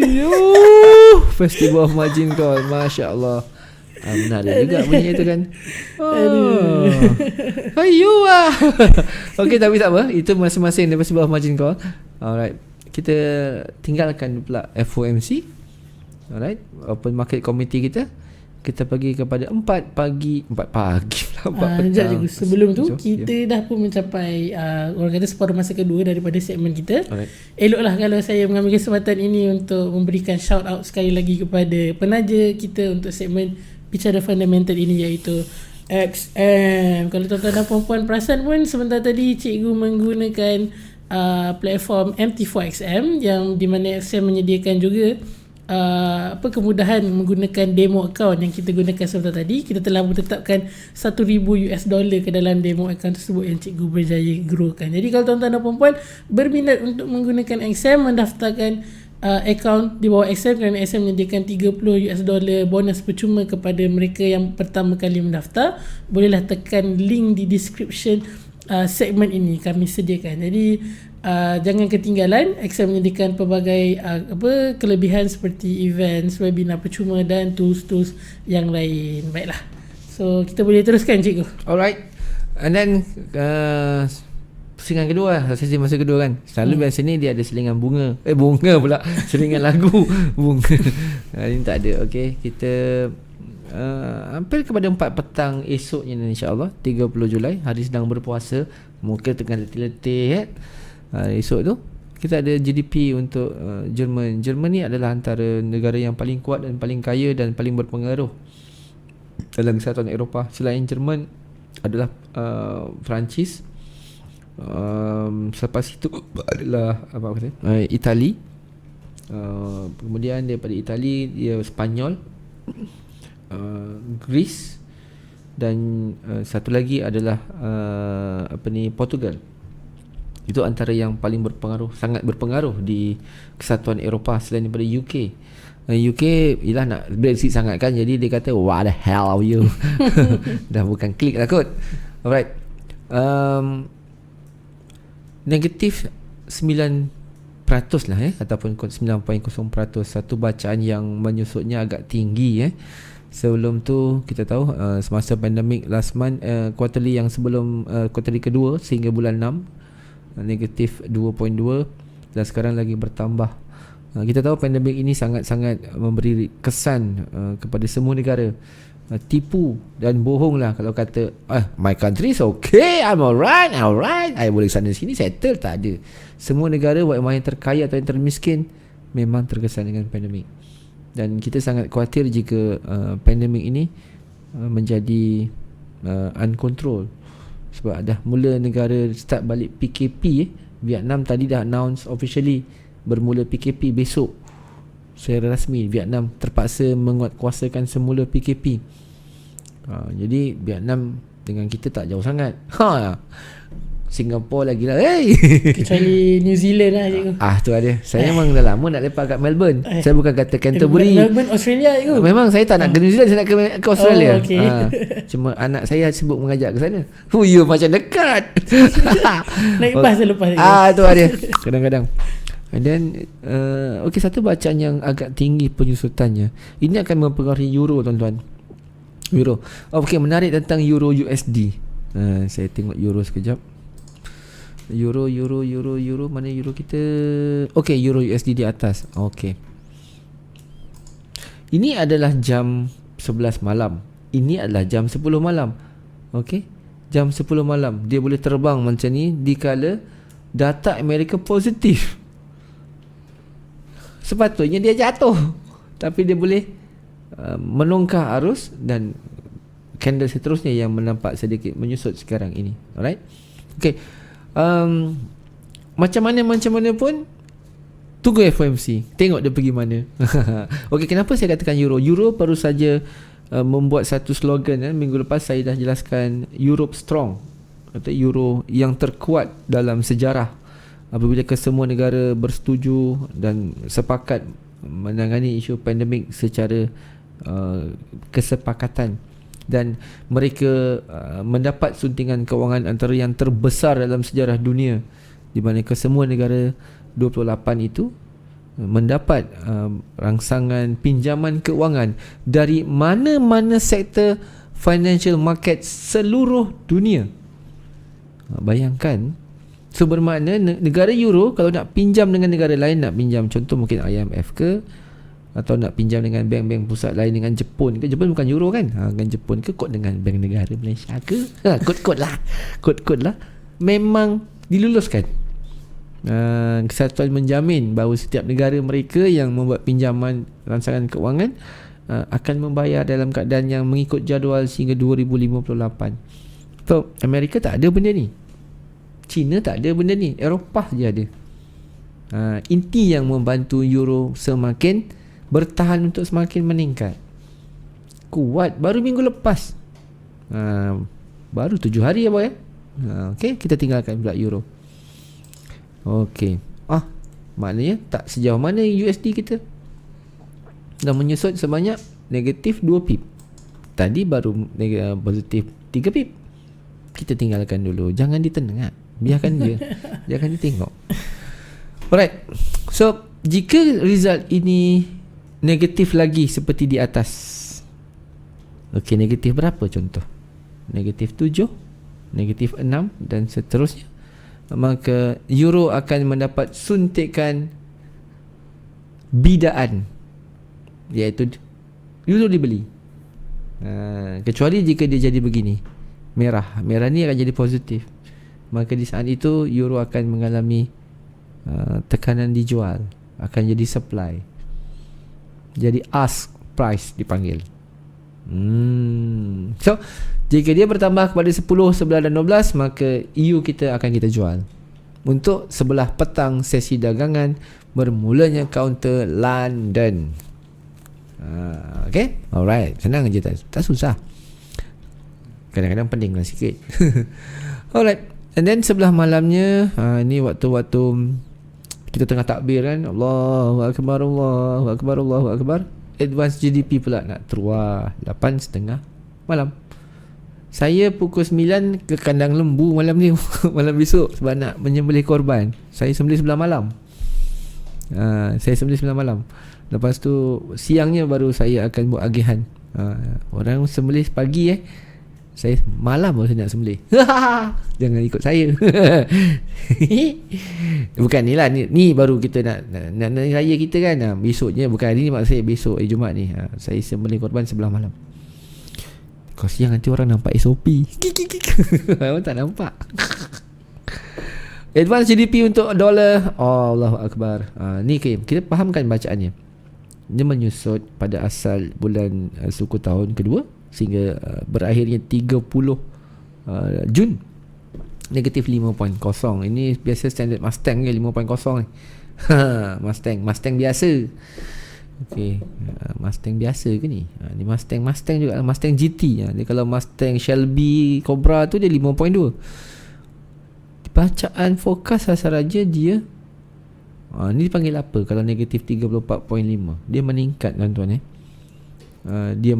Festival of Margin Call. Masya Allah. Menarik juga bunyi itu kan. Okey, tapi tak apa, itu masing-masing dari Festival of Margin Call. Alright, kita tinggalkan pula FOMC. Alright, Open Market Committee kita pergi kepada 4 pagi sebelum tu kita dah pun mencapai orang kata separuh masa kedua daripada segmen kita. Eloklah kalau saya mengambil kesempatan ini untuk memberikan shout out sekali lagi kepada penaja kita untuk segmen Bicara Fundamental ini, iaitu XM. Kalau tuan-tuan dan puan-puan perasan pun, sebentar tadi cikgu menggunakan platform MT4XM, yang di mana XM menyediakan juga kemudahan menggunakan demo account yang kita gunakan sebentar tadi. Kita telah menetapkan $1,000 ke dalam demo account tersebut yang cikgu berjaya growkan. Jadi kalau tuan-tuan dan puan-puan berminat untuk menggunakan XM, mendaftarkan account di bawah XM, kerana XM menyediakan $30 bonus percuma kepada mereka yang pertama kali mendaftar, bolehlah tekan link di description segmen ini kami sediakan. Jadi jangan ketinggalan. XM menyediakan pelbagai kelebihan seperti events, webinar percuma dan tools-tools yang lain. Baiklah, so kita boleh teruskan cikgu. Alright, and then pusingan kedua, sesi masa kedua kan, selalu biasa ni dia ada selingan bunga pula selingan lagu bunga. Ini tak ada. Okay, kita hampir kepada 4 petang esoknya insya-Allah 30 Julai, hari sedang berpuasa, mungkin tengah letih-letih esok tu kita ada GDP untuk Jerman. Jerman ni adalah antara negara yang paling kuat dan paling kaya dan paling berpengaruh dalam kesatuan Eropah. Selain Jerman adalah Perancis, selepas itu adalah Itali, kemudian daripada Itali dia Spanyol, Greece, dan satu lagi adalah Portugal. Itu antara yang paling berpengaruh, sangat berpengaruh di kesatuan Eropah selain daripada UK. UK ialah nak Brexit sangat kan, jadi dia kata what the hell are you. Dah bukan klik lah kot. Alright, negatif 9% lah ataupun 9.0%. Satu bacaan yang menyusutnya agak tinggi. Sebelum tu kita tahu semasa pandemik last month, quarterly yang sebelum quarterly kedua sehingga bulan 6 negatif 2.2, dan sekarang lagi bertambah. Kita tahu pandemik ini sangat-sangat memberi kesan kepada semua negara. Tipu dan bohong lah kalau kata my country is okay, I'm alright, I boleh sana sini settle. Tak ada. Semua negara, baik yang terkaya atau yang termiskin, memang terkesan dengan pandemik. Dan kita sangat khawatir jika pandemik ini menjadi uncontrolled. Sebab dah mula negara start balik PKP. Vietnam tadi dah announce officially bermula PKP besok secara rasmi. Vietnam terpaksa menguatkuasakan semula PKP. Jadi Vietnam dengan kita tak jauh sangat. Singapura lagi lah. Kecuali New Zealand lah cikgu. Tu ada. Saya memang dah lama nak lepak kat Melbourne. Saya bukan kata Canterbury. Melbourne Australia cikgu. Memang saya tak nak ke New Zealand, saya nak ke Australia. Okay. Cuma anak saya sibuk mengajak ke sana. Ya macam dekat. Naik bas lepas tu ada. Kadang-kadang And then satu bacaan yang agak tinggi penyusutannya. Ini akan mempengaruhi euro, tuan-tuan. Euro. Menarik tentang euro USD. Saya tengok euro sekejap. Euro mana euro kita? Euro USD di atas. Ini adalah jam 11 malam. Ini adalah jam 10 malam. Jam 10 malam dia boleh terbang macam ni dikala data Amerika positif. Sepatutnya dia jatuh, tapi dia boleh menongkar arus dan candle seterusnya yang menampak sedikit menyusut sekarang ini. Alright. Macam mana pun tunggu FOMC, tengok dia pergi mana. Kenapa saya katakan euro baru saja membuat satu slogan. Minggu lepas saya dah jelaskan Europe strong, atau euro yang terkuat dalam sejarah apabila kesemua negara bersetuju dan sepakat menangani isu pandemik secara kesepakatan, dan mereka mendapat suntingan kewangan antara yang terbesar dalam sejarah dunia, di mana kesemua negara 28 itu mendapat rangsangan pinjaman kewangan dari mana-mana sektor financial market seluruh dunia. Bayangkan, so bermakna negara euro kalau nak pinjam dengan negara lain, nak pinjam contoh mungkin IMF ke, atau nak pinjam dengan bank-bank pusat lain, dengan Jepun ke, Jepun bukan euro kan, dengan Jepun ke, kod dengan bank negara Malaysia ke, kod lah memang diluluskan. Kesatuan menjamin bahawa setiap negara mereka yang membuat pinjaman rangsangan kewangan akan membayar dalam keadaan yang mengikut jadual sehingga 2058. So Amerika tak ada benda ni, China tak ada benda ni, Eropah je ada. Inti yang membantu euro semakin bertahan untuk semakin meningkat. Kuat baru minggu lepas, baru 7 hari ya boy. Kita tinggalkan pula euro. Maknanya tak sejauh mana USD kita dah menyusut sebanyak negatif 2 pip. Tadi baru positif 3 pip. Kita tinggalkan dulu, jangan ditengah, biarkan dia jangan ditengok. Alright. So jika result ini negatif lagi seperti di atas, negatif berapa contoh? Negatif 7, negatif 6 dan seterusnya, maka euro akan mendapat suntikan bidaan, iaitu euro dibeli. Kecuali jika dia jadi begini, merah ni akan jadi positif, maka di saat itu euro akan mengalami tekanan dijual, akan jadi supply, jadi ask price dipanggil. So jika dia bertambah kepada 10, 11 dan 12, maka EU kita akan kita jual untuk sebelah petang sesi dagangan bermulanya counter London. Alright, senang je, tak susah. Kadang-kadang pening lah sikit. Alright, and then sebelah malamnya, ni waktu-waktu kita tengah takbir kan, Allahu Akbar, Allahu Akbar, Allahu Akbar. Advance GDP pula nak terwah 8.30 malam. Saya pukul 9 ke kandang lembu malam ni, malam besok, sebab nak menyembelih korban. Saya sembelih sebelah malam. Saya sembelih sebelah malam. Lepas tu siangnya baru saya akan buat agihan. Orang sembelih pagi saya malam baru saya nak sembelih. Jangan ikut saya. Bukan ni lah, ni baru kita nak raya kita kan. Besoknya, bukan hari ni, maksud saya besok Jumaat ni, saya sembelih korban sebelah malam. Kau siang nanti orang nampak SOP. Orang tak nampak. Advance GDP untuk dolar, Allahu Akbar. Ni kita fahamkan bacaannya. Dia menyusut pada asal bulan suku tahun kedua sehingga berakhirnya 30 Jun negatif 5.0. Ini biasa standard Mustang ke 5.0 ni. Mustang biasa. Mustang biasa ke ni? Ni Mustang juga, Mustang GT. Dia kalau Mustang Shelby Cobra tu dia 5.2. Bacaan fokus Sasaraja dia ni dipanggil apa kalau negatif 34.5? Dia meningkat tuan-tuan. Dia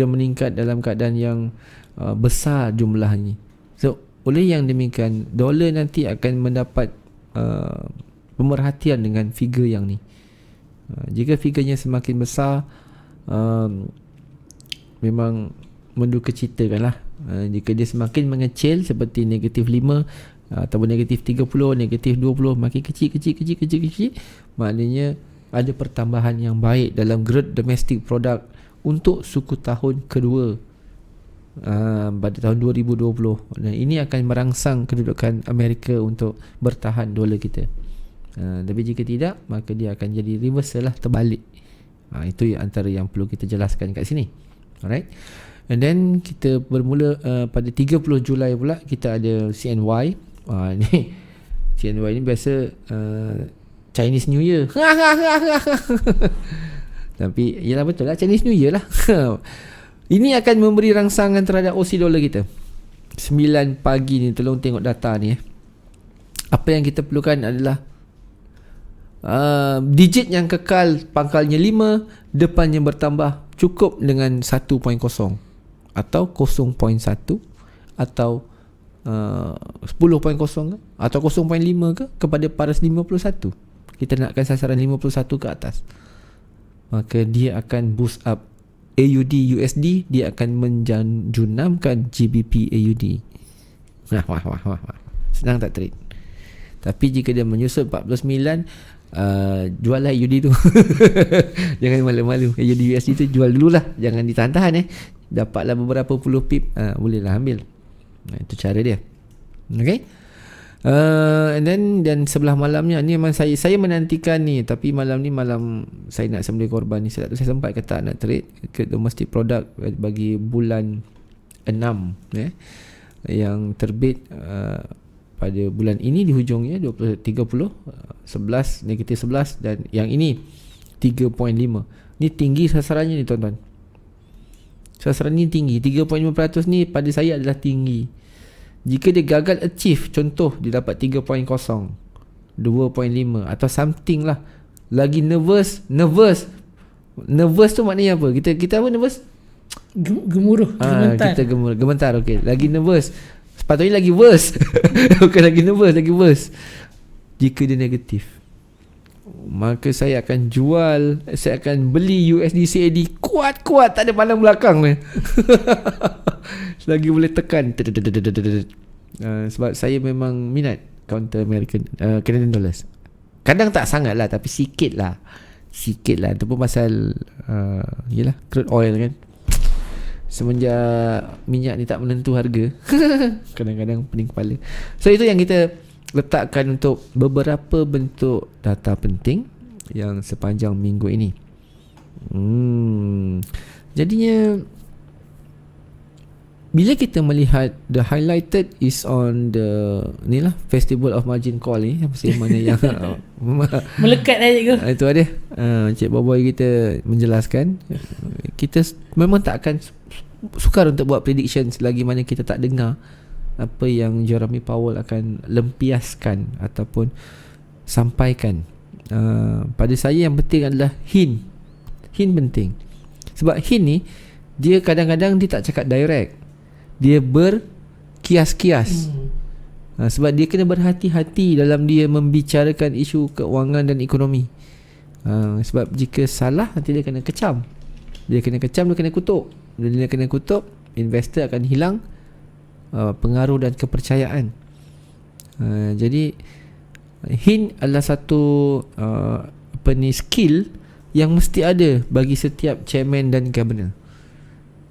meningkat dalam keadaan yang besar jumlahnya. So oleh yang demikian, dolar nanti akan mendapat pemerhatian dengan figure yang ni. Jika figurnya semakin besar, memang menduka citakan lah. Jika dia semakin mengecil seperti negatif 5 ataupun negatif 30, negatif 20, makin kecil, maknanya ada pertambahan yang baik dalam growth domestic product untuk suku tahun kedua pada tahun 2020. Nah, ini akan merangsang kedudukan Amerika untuk bertahan dolar kita. Tapi jika tidak, maka dia akan jadi reversal lah, terbalik. Itu antara yang perlu kita jelaskan kat sini. Alright. And then kita bermula pada 30 Julai pula kita ada CNY. Ni CNY ni biasa Chinese New Year. Tapi ialah betul lah, Chinese New Year lah. Ini akan memberi rangsangan terhadap Aussie dollar kita. 9 pagi ni, tolong tengok data ni. Apa yang kita perlukan adalah digit yang kekal, pangkalnya 5, depannya bertambah, cukup dengan 1.0 atau 0.1 atau 10.0 ke atau 0.5 ke kepada paras 51. Kita nakkan sasaran 51 ke atas, maka dia akan boost up AUD USD, dia akan menjunamkan GBP AUD. Wah. Senang tak trade. Tapi jika dia menyusut 49, juallah AUD tu. Jangan malu-malu. AUD USD tu jual dululah, jangan ditahan-tahan. Dapatlah beberapa puluh pip, bolehlah ambil. Itu cara dia. Okay. And then dan sebelah malamnya ni memang saya menantikan ni, tapi malam ni malam saya nak sembelih korban ni. Saya sempat kata nak trade ke domestic product bagi bulan 6 yang terbit pada bulan ini di hujungnya 30 11 negatif 11 dan yang ini 3.5. Ni tinggi sasarannya ni tuan-tuan. Sasaran ni tinggi, 3.5% ni pada saya adalah tinggi. Jika dia gagal achieve, contoh dia dapat 3.0, 2.5 atau something lah, lagi nervous tu maknanya apa? Kita apa nervous? Gemuruh, gementar. Kita gementar, okey. Lagi nervous. Sepatutnya lagi worse. Bukan lagi nervous, lagi worse. Jika dia negatif, maka saya akan jual, saya akan beli USD CAD kuat-kuat, tak ada pandang belakang ni. Selagi boleh tekan. Sebab saya memang minat counter American Canadian dollars. Kadang tak sangat lah, tapi sikit lah. Itu pun pasal yelah, crude oil kan. Semenjak minyak ni tak menentu harga, kadang-kadang pening kepala. So itu yang kita letakkan untuk beberapa bentuk data penting yang sepanjang minggu ini. Jadinya bila kita melihat the highlighted is on the ni lah, Festival of Margin Call ni, apa mana yang melekat dah cikgu. Itu ada Cik Boboy kita menjelaskan, kita memang tak akan sukar untuk buat prediction selagi mana kita tak dengar apa yang Jeremy Powell akan lempiaskan ataupun sampaikan. Pada saya yang penting adalah hint penting. Sebab hint ni dia kadang-kadang dia tak cakap direct, dia berkias-kias. Sebab dia kena berhati-hati dalam dia membicarakan isu keuangan dan ekonomi. Sebab jika salah, nanti dia kena kecam. Dia kena kutuk. Bila dia kena kutuk, investor akan hilang pengaruh dan kepercayaan. Jadi hint adalah satu skill yang mesti ada bagi setiap chairman dan governor.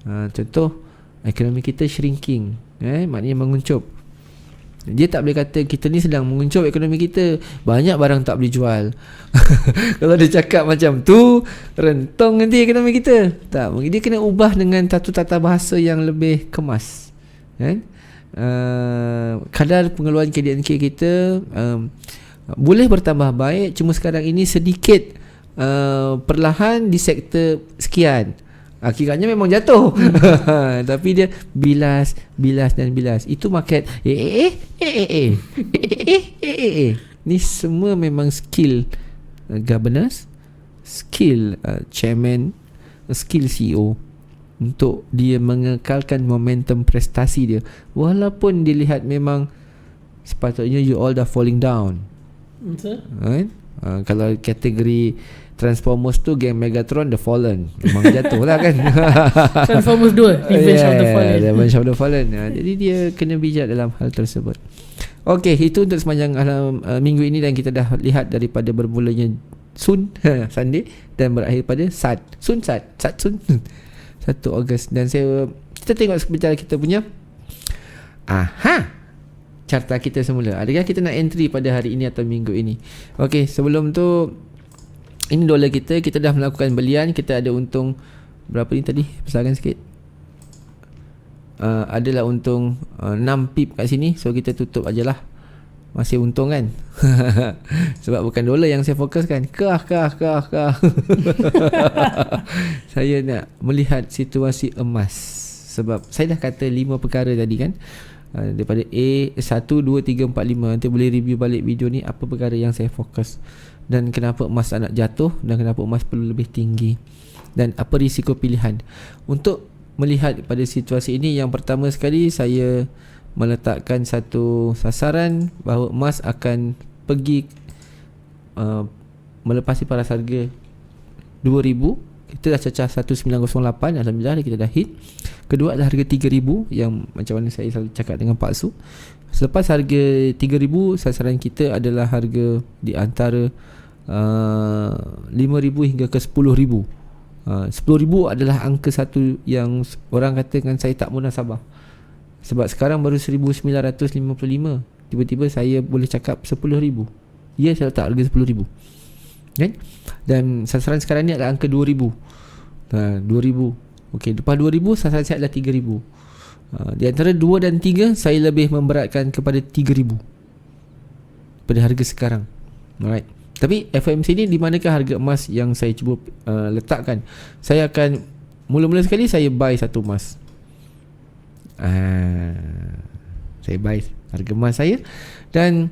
Contoh, ekonomi kita shrinking, maknanya menguncup. Dia tak boleh kata kita ni sedang menguncup ekonomi kita, banyak barang tak boleh jual. Kalau dia cakap macam tu, rentong nanti ekonomi kita. Tak, dia kena ubah dengan tata bahasa yang lebih kemas. Kadar pengeluaran KDNK kita boleh bertambah baik, cuma sekarang ini sedikit perlahan di sektor sekian. Akibatnya memang jatuh. Tapi dia bilas. Itu market. Ni semua memang skill governance, skill chairman, skill CEO untuk dia mengekalkan momentum prestasi dia. Walaupun dilihat memang sepatutnya you all dah falling down, Betul. Kan? Kalau kategori Transformers tu game Megatron The Fallen, memang jatuh lah kan. Transformers 2 Revenge of the Fallen. Revenge of the Fallen. Jadi dia kena bijak dalam hal tersebut. Okey, itu untuk sepanjang minggu ini, dan kita dah lihat daripada bermulanya Sun Sunday dan berakhir pada Sat Sun 1 Ogos. Dan kita tengok sebentar kita punya carta kita semula. Adakah kita nak entry pada hari ini atau minggu ini? Okey, sebelum tu, ini dolar kita dah melakukan belian. Kita ada untung berapa ni tadi? Besarkan sikit. Adalah untung 6 pip kat sini. So kita tutup ajalah. Masih untung kan. Sebab bukan dolar yang saya fokuskan. Kah. Saya nak melihat situasi emas. Sebab saya dah kata 5 perkara tadi kan. Daripada A 1, 2, 3, 4, 5. Nanti boleh review balik video ni, apa perkara yang saya fokus, dan kenapa emas nak jatuh, dan kenapa emas perlu lebih tinggi, dan apa risiko pilihan. Untuk melihat pada situasi ini, yang pertama sekali saya meletakkan satu sasaran bahawa emas akan pergi melepasi paras harga 2000. Kita dah cecah 1908, alhamdulillah kita dah hit. Kedua adalah harga 3000, yang macam mana saya selalu cakap dengan Pak Su. Selepas harga 3000, sasaran kita adalah harga di antara 5,000 hingga ke 10,000. 10,000 adalah angka satu yang orang katakan saya tak munasabah. Sebab sekarang baru 1955, tiba-tiba saya boleh cakap 10,000. Ya, saya letak harga 10,000 kan? Dan sasaran sekarang ni adalah angka 2,000. 2,000. Okey, lepas 2,000 sasaran saya adalah 3,000. Di antara 2 dan 3, saya lebih memberatkan kepada 3,000 pada harga sekarang. Alright. Tapi FOMC ni di manakah harga emas yang saya cuba letakkan? Saya akan mula-mula sekali saya buy satu emas. Saya buy harga emas saya, dan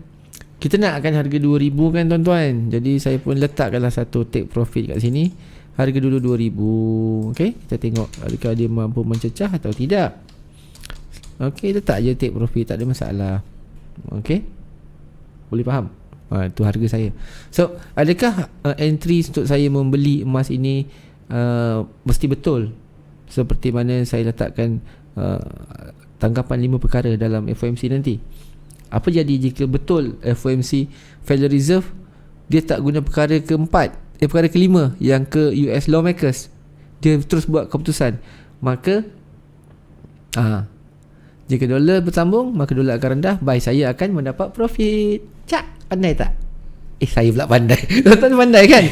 kita nak akan harga 2,000 kan tuan-tuan. Jadi saya pun letakkanlah satu take profit kat sini. Harga dulu 2,000. Okey, kita tengok adakah dia mampu mencecah atau tidak. Okey, letak je take profit, tak ada masalah. Okey, boleh faham? Itu harga saya. So, adakah entry untuk saya membeli emas ini mesti betul seperti mana saya letakkan tanggapan 5 perkara dalam FOMC nanti? Apa jadi jika betul FOMC Federal Reserve dia tak guna perkara perkara kelima yang ke US lawmakers, dia terus buat keputusan? Maka jika dolar bertambung, maka dolar akan rendah, buy saya akan mendapat profit. Pandai tak? Saya pula pandai. Tuan-tuan pandai kan?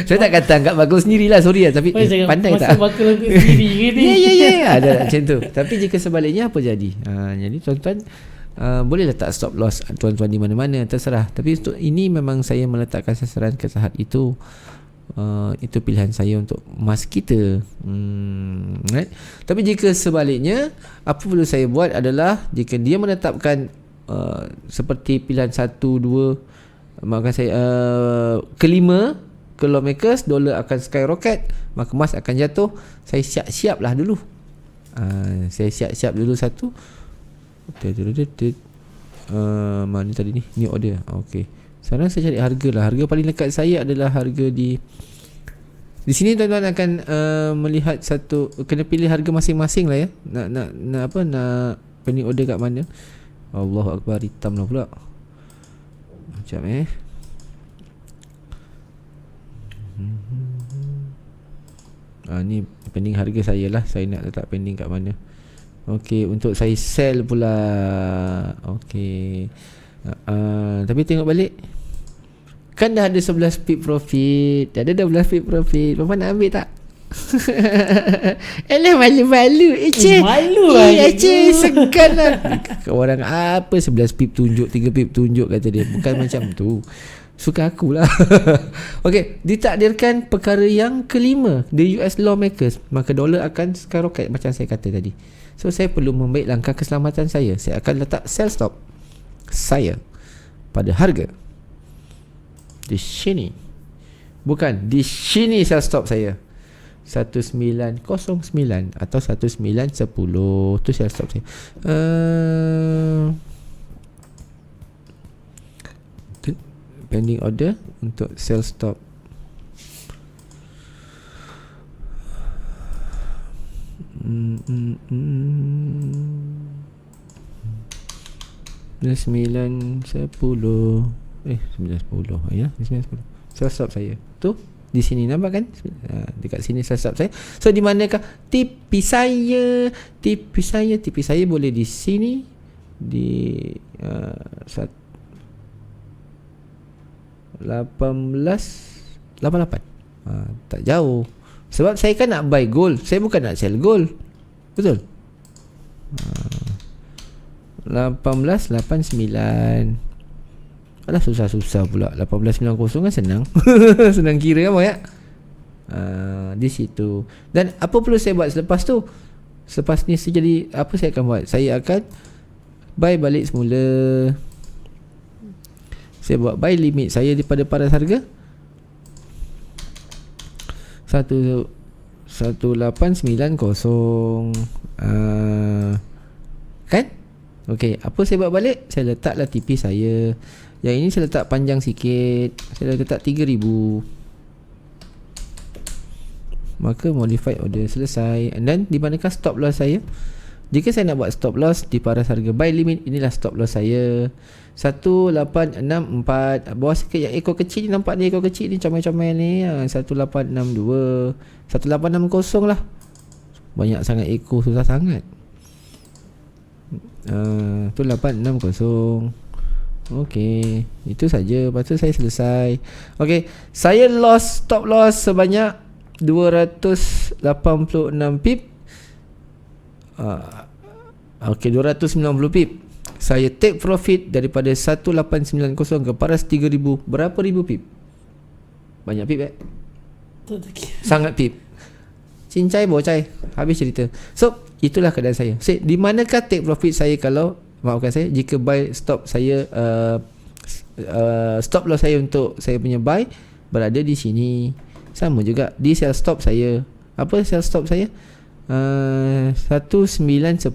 Saya tak kata anggap bagus sendirilah, sorry lah, tapi pandai tak? Masa bakal sendiri ni. Ya, ada macam tu. Tapi jika sebaliknya apa jadi? Jadi tuan-tuan boleh letak stop loss tuan-tuan di mana-mana, terserah. Tapi untuk ini memang saya meletakkan sasaran ke tahap itu. Itu pilihan saya untuk emas kita. Right? Tapi jika sebaliknya, apa perlu saya buat adalah jika dia menetapkan seperti pilihan 1, 2, maka saya kelima ke lawmakers, dolar akan skyrocket, maka emas akan jatuh. Saya siap-siap lah dulu. Saya siap-siap dulu satu. Mana tadi ni? Ni order. Okey. Sekarang saya cari harga lah. Harga paling dekat saya adalah harga di sini. Tuan-tuan akan melihat satu, kena pilih harga masing-masing lah ya. Nak pending order kat mana? Allahu Akbar, hitam lah pula. Macam ni pending harga saya lah. Saya nak letak pending kat mana? Okey, untuk saya sell pula. Okey. Tapi tengok balik, kan dah ada 11 pip profit. Dah ada 12 pip profit. Bapak nak ambil tak? Malu-malu. Malu lah. Segan lah. Orang apa 11 pip tunjuk, 3 pip tunjuk, kata dia. Bukan macam tu. Suka akulah. Okey, ditakdirkan perkara yang kelima, the US lawmakers, maka dolar akan skyrocket macam saya kata tadi. So saya perlu membaik langkah keselamatan saya. Saya akan letak sell stop saya pada harga di sini. Bukan, di sini sell stop saya 1909 atau 1910. Tu sell stop saya. pending order untuk sell stop. Dia 9.10 9.10 ya, 9.10 sell stop saya tu di sini, nampak kan? Dekat sini sell stop saya. So di manakah TP saya? TP saya boleh di sini, di 18.88. Tak jauh. Sebab saya kan nak buy gold, saya bukan nak sell gold. Betul? 18.89. Alah, susah-susah pula. 18.90 kan senang. Senang kira kan ya? Di situ. Dan apa perlu saya buat selepas tu? Selepas ni jadi apa saya akan buat? Saya akan buy balik semula. Saya buat buy limit saya daripada paras harga 1890. Kan? Okey, apa saya buat balik? Saya letaklah TP saya. Yang ini saya letak panjang sikit. Saya letak 3000. Maka modified order selesai. And then di manakah stop loss saya? Jika saya nak buat stop loss di paras harga buy limit, inilah stop loss saya. 1864. Bawah sikit yang ekor kecil ni, nampak ni ekor kecil ni comel-comel ni. 1862. 1860 lah. Banyak sangat ekor, susah sangat. Tu 860. Okey, itu saja. Lepas tu saya selesai. Okey, saya loss, stop loss sebanyak 286 pip. Okey, 290 pip. Saya take profit daripada 1890 ke paras 3000. Berapa ribu pip? Banyak pip Sangat pip. Cincai bocai. Habis cerita. So itulah keadaan saya. Di manakah take profit saya kalau, maafkan saya, jika buy stop saya stop loss saya untuk saya punya buy berada di sini. Sama juga di sell stop saya. Apa sell stop saya? 1910.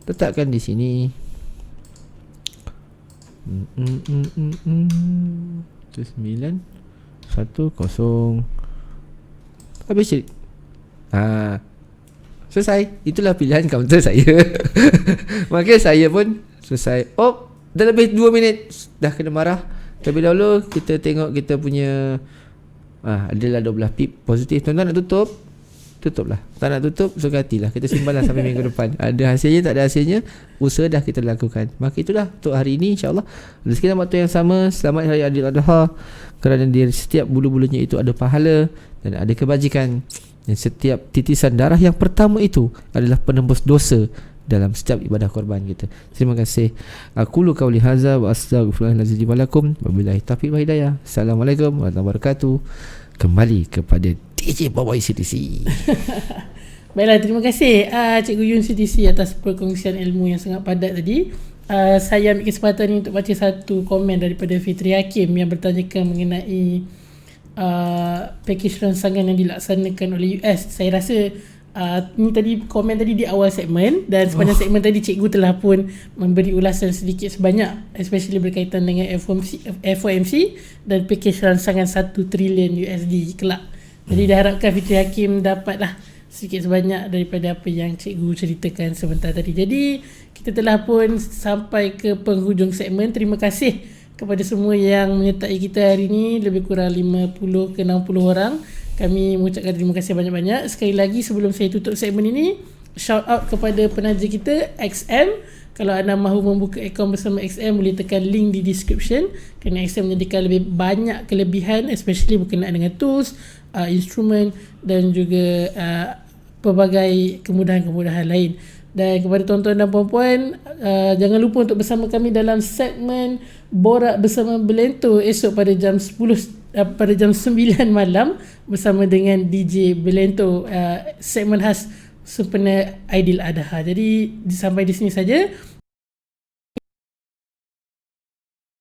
Letakkan di sini. 910. Habis cerita. Selesai. Itulah pilihan counter saya. Maka saya pun selesai. Oh, dah lebih 2 minit. Dah kena marah. Terlebih dahulu kita tengok kita punya adalah 12 pip positif. Tuan-tuan nak tutup? Tutuplah. Tak nak tutup, suka hatilah. Kita simpanlah sampai minggu depan. Ada hasilnya, tak ada hasilnya, usaha dah kita lakukan. Maka itulah untuk hari ini, insyaAllah. Rezeki dalam waktu yang sama. Selamat Hari Aidiladha. Kerana di setiap bulu-bulunya itu ada pahala dan ada kebajikan. Dan setiap titisan darah yang pertama itu adalah penembus dosa dalam setiap ibadah korban kita. Terima kasih. Aqulu qauli hadza wa astaghfirullahalazim wa lakum. Wabillahi taufiq wal hidayah. Assalamualaikum warahmatullahi wabarakatuh. Kembali kepada DJ Boboy CTC. Baiklah, terima kasih Cikgu Yun CTC atas perkongsian ilmu yang sangat padat tadi. Saya ambil kesempatan ini untuk baca satu komen daripada Fitri Hakim yang bertanyakan mengenai package rangsangan yang dilaksanakan oleh US. Saya rasa ni tadi komen tadi di awal segmen, dan sepanjang segmen tadi cikgu telah pun memberi ulasan sedikit sebanyak, especially berkaitan dengan FOMC dan package rangsangan 1 trilion USD kelak. Jadi diharapkan Fitri Hakim dapatlah sedikit sebanyak daripada apa yang cikgu ceritakan sebentar tadi. Jadi kita telah pun sampai ke penghujung segmen. Terima kasih kepada semua yang menyertai kita hari ini, lebih kurang 50 ke 60 orang. Kami mengucapkan terima kasih banyak-banyak. Sekali lagi sebelum saya tutup segmen ini, shout out kepada penaja kita XM. Kalau anda mahu membuka akaun bersama XM, boleh tekan link di description, kerana XM menyediakan lebih banyak kelebihan, especially berkenaan dengan tools, instrumen dan juga pelbagai kemudahan-kemudahan lain. Dan kepada tuan-tuan dan puan-puan, jangan lupa untuk bersama kami dalam segmen Borak Bersama Belento esok pada jam 9 malam bersama dengan DJ Belento, segmen khas sempena Aidiladha. Jadi sampai di sini saja.